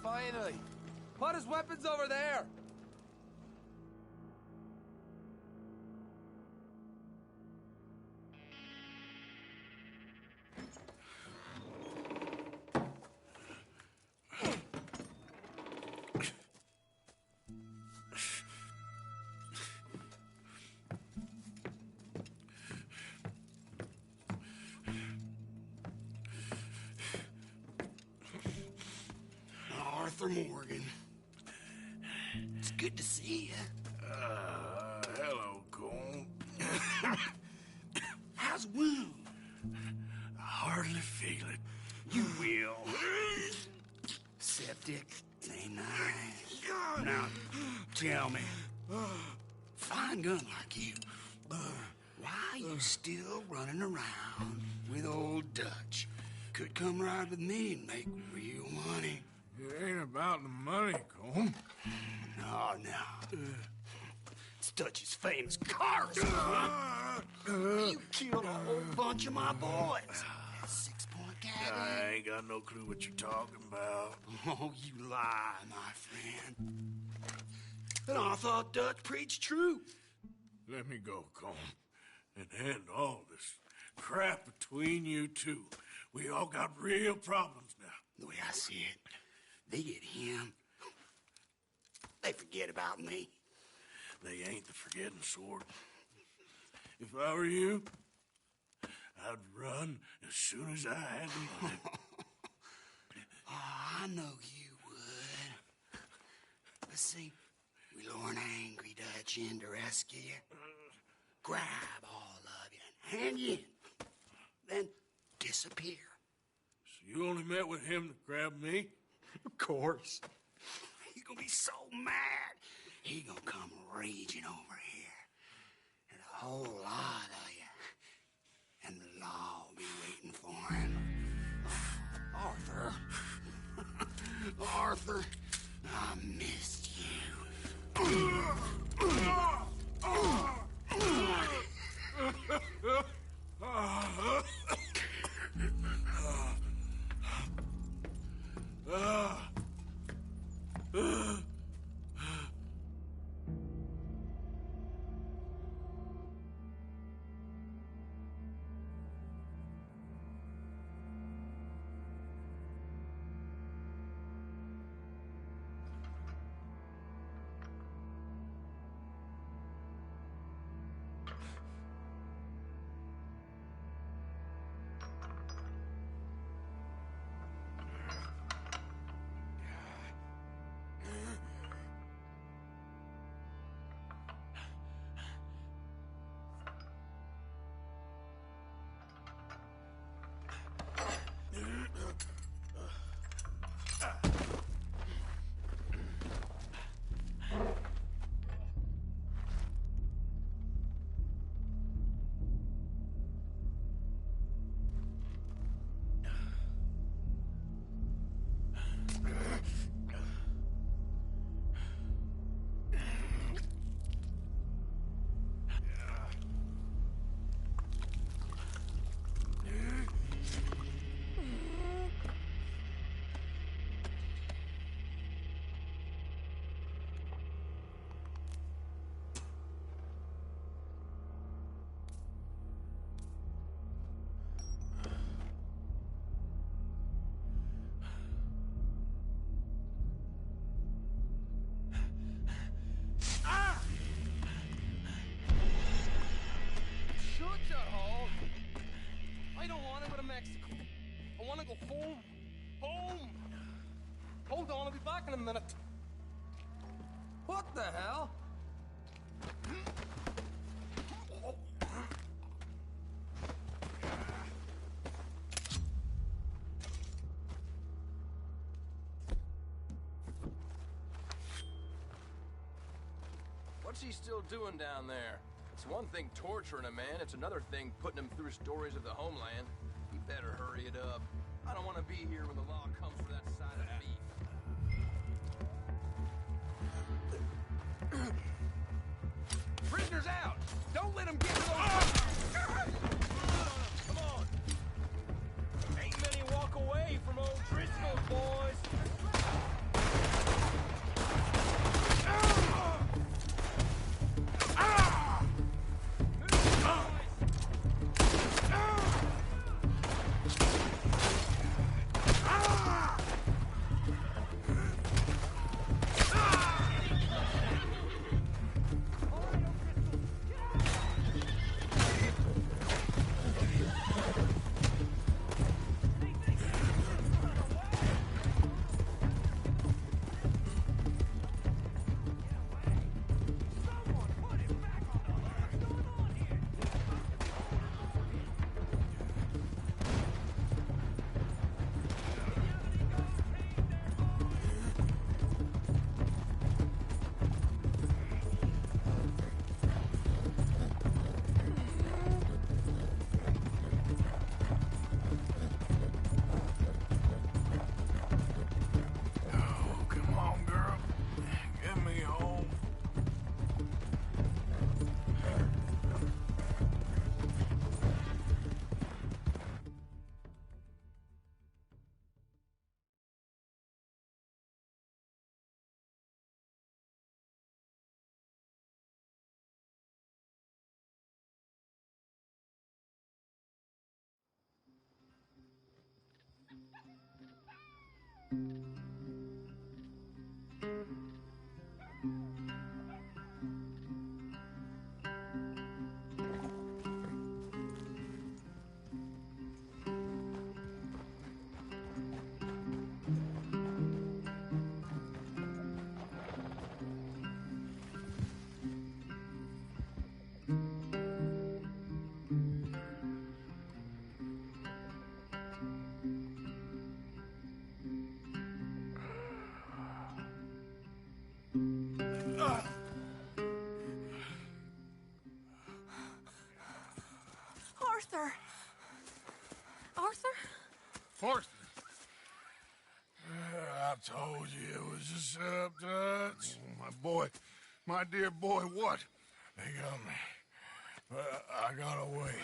Finally! Put his weapons over there!
Arthur Morgan. It's good to see you.
Hello, Cole.
How's the wound?
I hardly feel it.
You will. Septic. Ain't nice. Now, tell me. Fine gun like you. Why are you still running around with old Dutch? Could come ride with me and make real money.
It ain't about the money, Colm.
No. It's Dutch's famous cars. You killed a whole bunch of my boys. That 6-point gag.
I ain't got no clue what you're talking about.
Oh, you lie, my friend. And I thought Dutch preached truth.
Let me go, Colm, and end all this crap between you two. We all got real problems now.
The way I see it, they get him. They forget about me.
They ain't the forgetting sort. If I were you, I'd run as soon as I had the money.
Oh, I know you would. But see, we lure an angry Dutch in to rescue you. Grab all of you and hand you in. Then disappear.
So you only met with him to grab me?
Of course. He's gonna be so mad. He gonna come raging over here. And a whole lot of you. And the law will be waiting for him. Arthur. Arthur, I missed you.
Hold on, I'll be back in a minute.
What the hell?
What's he still doing down there? It's one thing torturing a man, it's another thing putting him through stories of the homeland. He better hurry it up. I don't want to be here when the law comes for that side of beef. Prisoners out! Don't let them get to those... Come on! Ain't many walk away from old Driscoll, boys!
Arthur! Arthur?
Arthur! I told you it was a setup, Dutch. My boy, my dear boy, what? They got me. But I got away.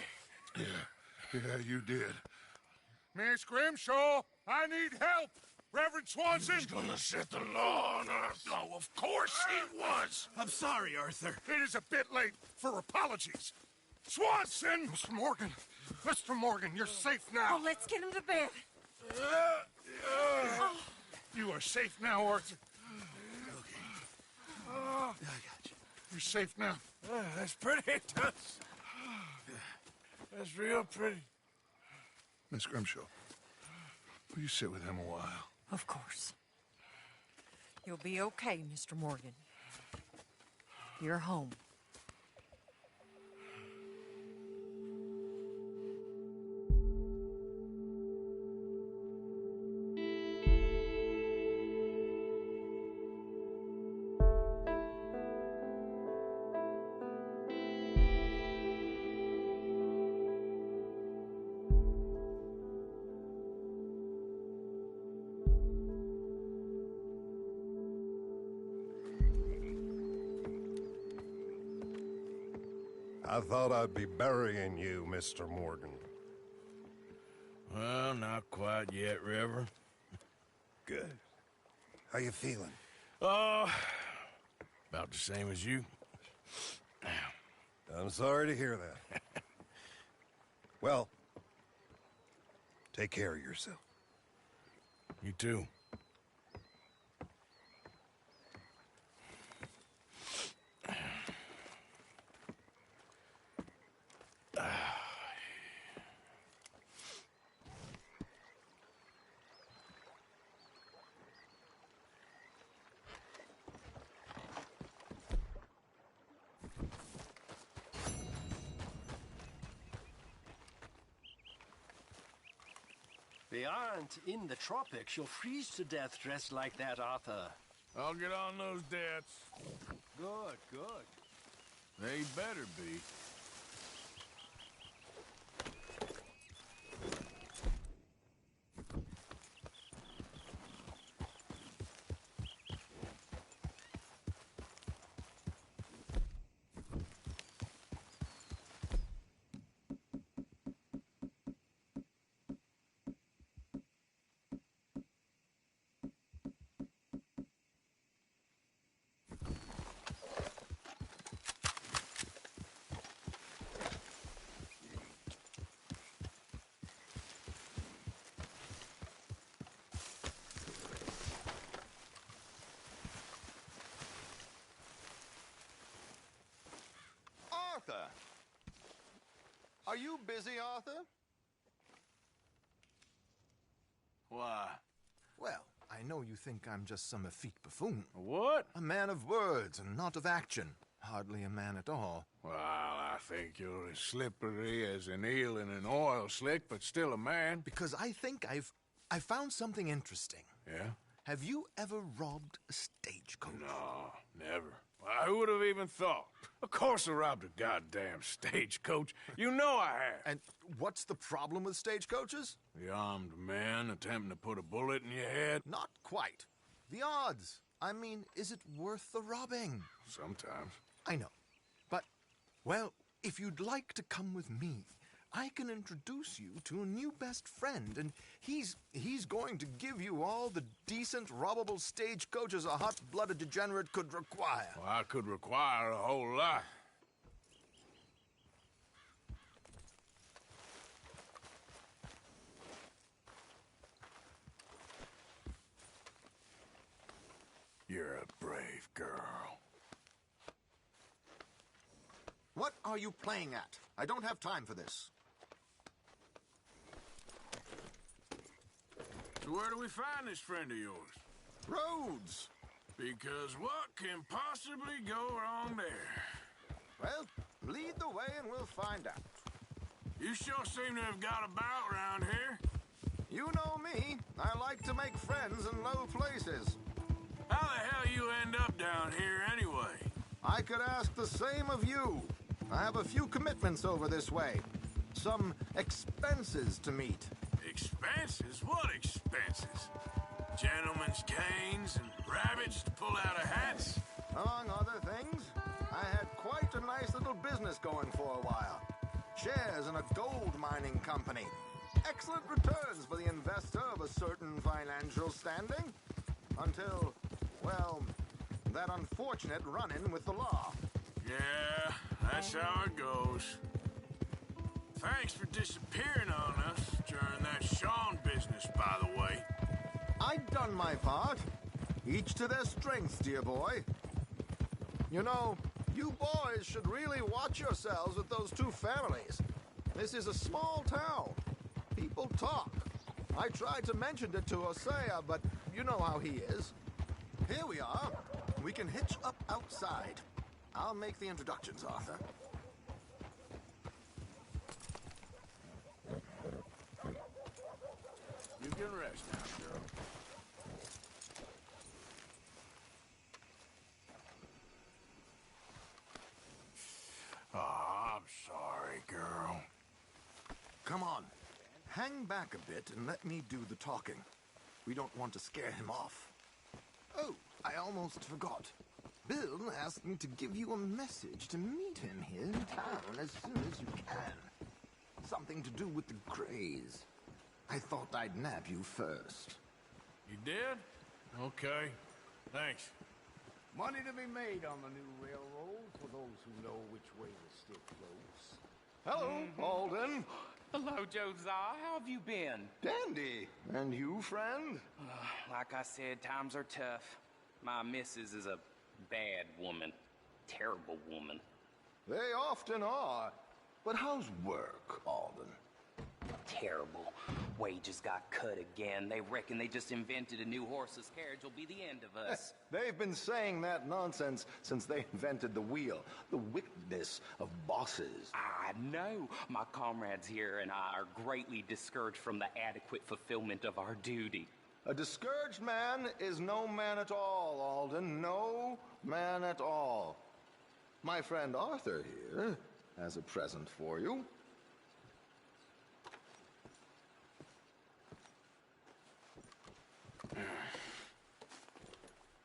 Yeah, you did.
Miss Grimshaw, I need help! Reverend Swanson! He's gonna set the law on us. Oh, of course he was!
I'm sorry, Arthur.
It is a bit late for apologies. Swanson! Mr. Morgan, you're safe now.
Oh, let's get him to bed.
You are safe now, Arthur.
I got you.
You're safe now. That's pretty, Tuts. That's real pretty.
Miss Grimshaw, will you sit with him a while?
Of course. You'll be okay, Mr. Morgan. You're home.
I thought I'd be burying you, Mr. Morgan.
Well, not quite yet, Reverend.
Good. How you feeling?
Oh, about the same as you.
I'm sorry to hear that. Well, take care of yourself.
You too.
We aren't in the tropics. You'll freeze to death dressed like that, Arthur.
I'll get on those debts.
Good, good.
They better be.
Arthur! Are you busy, Arthur?
Why?
Well, I know you think I'm just some effete buffoon.
What?
A man of words and not of action. Hardly a man at all.
Well, I think you're as slippery as an eel in an oil slick, but still a man.
Because I think I found something interesting.
Yeah?
Have you ever robbed a stagecoach?
No, never. Why, who would have even thought? Of course I robbed a goddamn stagecoach. You know I have.
And what's the problem with stagecoaches?
The armed man attempting to put a bullet in your head?
Not quite. The odds. I mean, is it worth the robbing?
Sometimes.
I know. But, well, if you'd like to come with me, I can introduce you to a new best friend, and he's going to give you all the decent, robbable stagecoaches a hot-blooded degenerate could require.
Well, I could require a whole lot. You're a brave girl.
What are you playing at? I don't have time for this.
So where do we find this friend of yours?
Roads.
Because what can possibly go wrong there?
Well, lead the way and we'll find out.
You sure seem to have got about around here.
You know me. I like to make friends in low places.
How the hell you end up down here anyway?
I could ask the same of you. I have a few commitments over this way. Some expenses to meet.
Expenses? What expenses? Gentlemen's canes and rabbits to pull out of hats?
Among other things, I had quite a nice little business going for a while. Shares in a gold mining company. Excellent returns for the investor of a certain financial standing. Until, well, that unfortunate run-in with the law.
Yeah, that's how it goes. Thanks for disappearing on us during that Sean business, by the way.
I'd done my part. Each to their strengths, dear boy. You know, you boys should really watch yourselves with those two families. This is a small town. People talk. I tried to mention it to Hosea, but you know how he is. Here we are. We can hitch up outside. I'll make the introductions, Arthur.
You can rest now, girl. Oh, I'm sorry, girl.
Come on. Hang back a bit and let me do the talking. We don't want to scare him off. Oh, I almost forgot. Bill asked me to give you a message to meet him here in town as soon as you can. Something to do with the Greys. I thought I'd nab you first.
You did? Okay. Thanks.
Money to be made on the new railroad for those who know which way the stick floats.
Hello, Alden.
Hello, Josiah. How have you been?
Dandy. And you, friend?
Like I said, times are tough. My missus is a bad woman. Terrible woman.
They often are. But how's work, Alden?
Terrible. Wages got cut again. They reckon they just invented a new horseless carriage will be the end of us.
They've been saying that nonsense since they invented the wheel. The wickedness of bosses.
I know. My comrades here and I are greatly discouraged from the adequate fulfillment of our duty.
A discouraged man is no man at all, Alden. No man at all. My friend Arthur here has a present for you.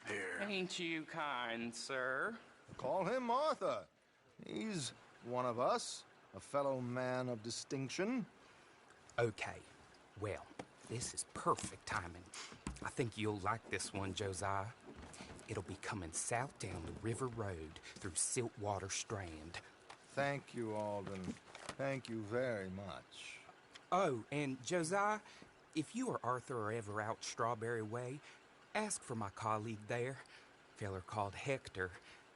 Here.
Ain't you kind, sir?
Call him Arthur. He's one of us, a fellow man of distinction.
Okay, well, this is perfect timing. I think you'll like this one, Josiah. It'll be coming south down the river road through Siltwater Strand.
Thank you, Alden. Thank you very much.
Oh, and Josiah, if you or Arthur are ever out Strawberry Way, ask for my colleague there, feller called Hector.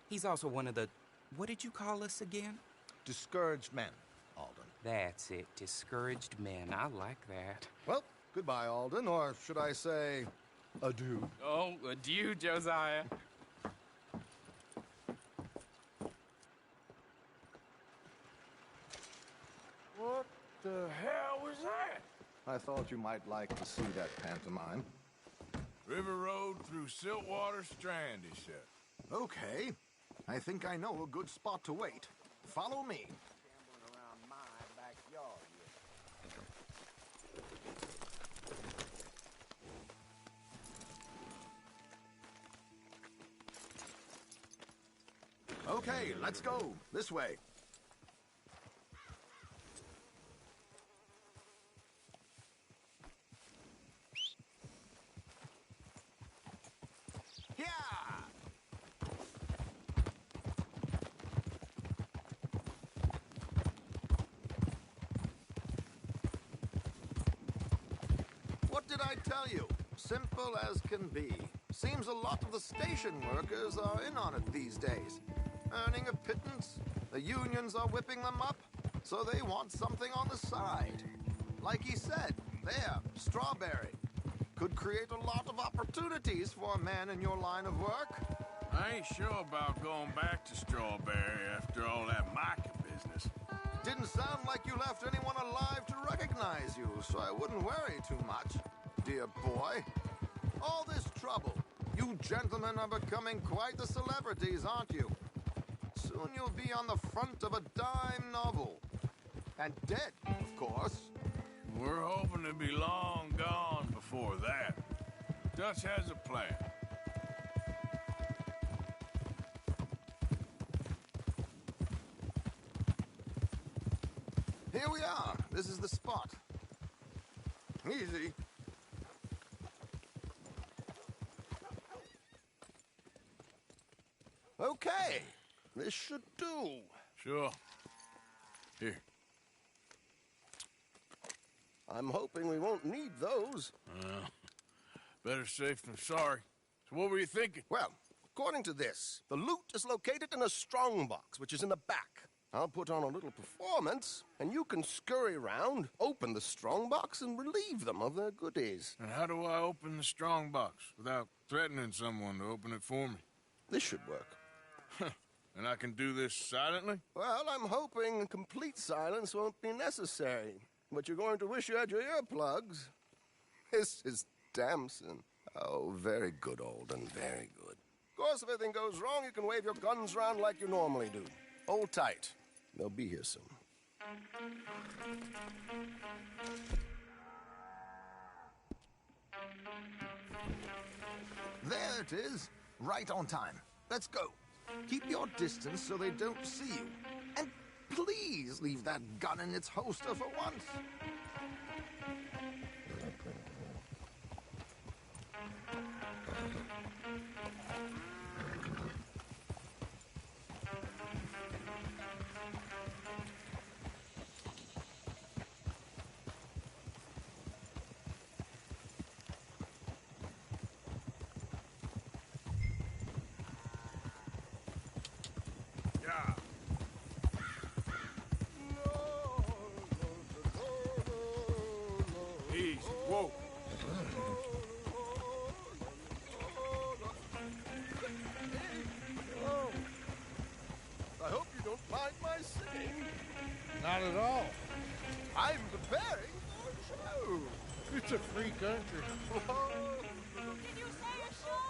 He's also one of the, what did you call us again?
Discouraged men, Alden.
That's it, discouraged men. I like that.
Well, goodbye, Alden, or should I say, adieu.
Oh, adieu, Josiah.
What the hell was that?
I thought you might like to see that pantomime.
River Road through Siltwater Strand, he said.
Okay. I think I know a good spot to wait. Follow me.
Around my backyard
Okay, let's go. This way. Yeah! What did I tell you? Simple as can be. Seems a lot of the station workers are in on it these days. Earning a pittance, the unions are whipping them up, so they want something on the side. Like he said, there, Strawberry. Could create a lot of opportunities for a man in your line of work.
I ain't sure about going back to Strawberry after all that Micah business.
Didn't sound like you left anyone alive to recognize you, so I wouldn't worry too much, dear boy. All this trouble, you gentlemen are becoming quite the celebrities, aren't you? Soon you'll be on the front of a dime novel. And dead, of course.
We're hoping to be long gone before that. Dutch has a plan.
Here we are. This is the spot. Easy. Okay. This should do.
Sure. Here.
I'm hoping we won't need those.
Better safe than sorry. So what were you thinking?
Well, according to this, the loot is located in a strongbox, which is in the back. I'll put on a little performance, and you can scurry around, open the strongbox, and relieve them of their goodies.
And how do I open the strongbox without threatening someone to open it for me?
This should work.
And I can do this silently?
Well, I'm hoping complete silence won't be necessary. But you're going to wish you had your earplugs. This is Damson. Oh, very good, Alden, very good. Of course, if anything goes wrong, you can wave your guns around like you normally do. Hold tight. They'll be here soon.
There it is. Right on time. Let's go. Keep your distance so they don't see you. And please leave that gun in its holster for once.
Easy. Whoa.
Oh. I hope you don't mind my singing.
Not at all.
I'm preparing for a show.
It's a free country.
Did you say a show?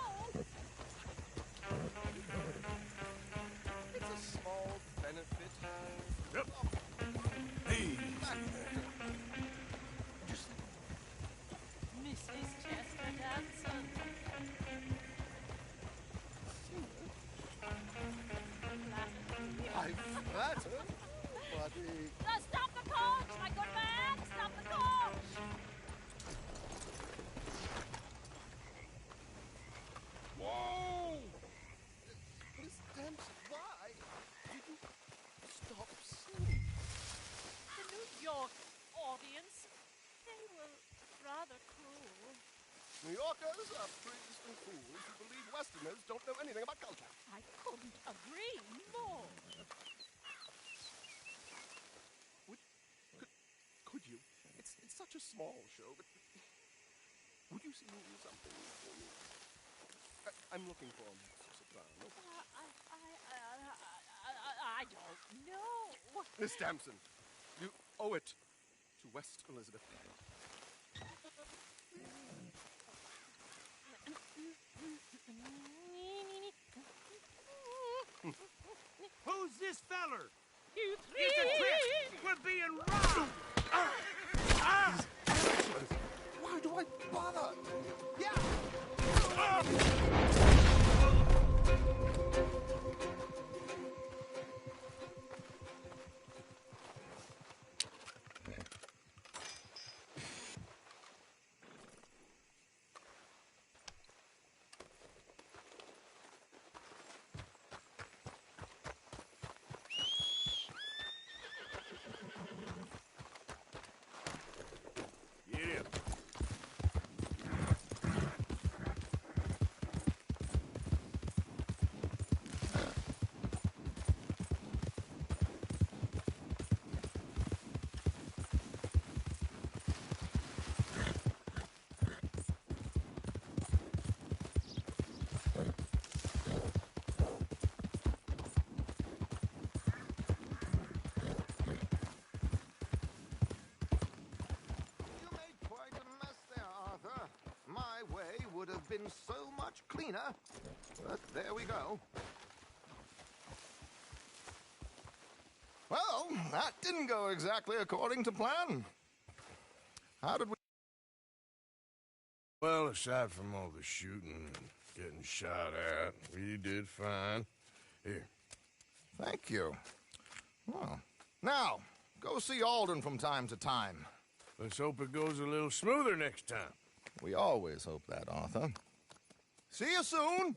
It's a small benefit.
Yep. Easy.
Mrs. Chester Danson.
I'm flattered, buddy.
Stop the coach, my good man! Stop the coach!
Whoa! Miss Dempsey, why did you stop singing?
The New York audience, they were rather cruel.
New Yorkers are priests and fools who believe Westerners don't know anything about culture.
I couldn't agree more.
Could you? It's such a small show, but would you sing something for me? I'm looking for a soprano.
I don't know.
Miss Damson, you owe it to West Elizabeth.
Who's this feller?
You three!
It's a trick! We're being robbed!
Why do I bother? Yeah!
have been so much cleaner. But there we go. Well, that didn't go exactly according to plan. How did we...
Well, aside from all the shooting and getting shot at, we did fine. Here.
Thank you. Well, now, go see Alden from time to time.
Let's hope it goes a little smoother next time.
We always hope that, Arthur. See you soon!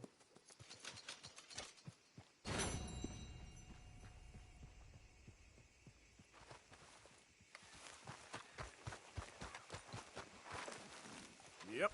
Yep.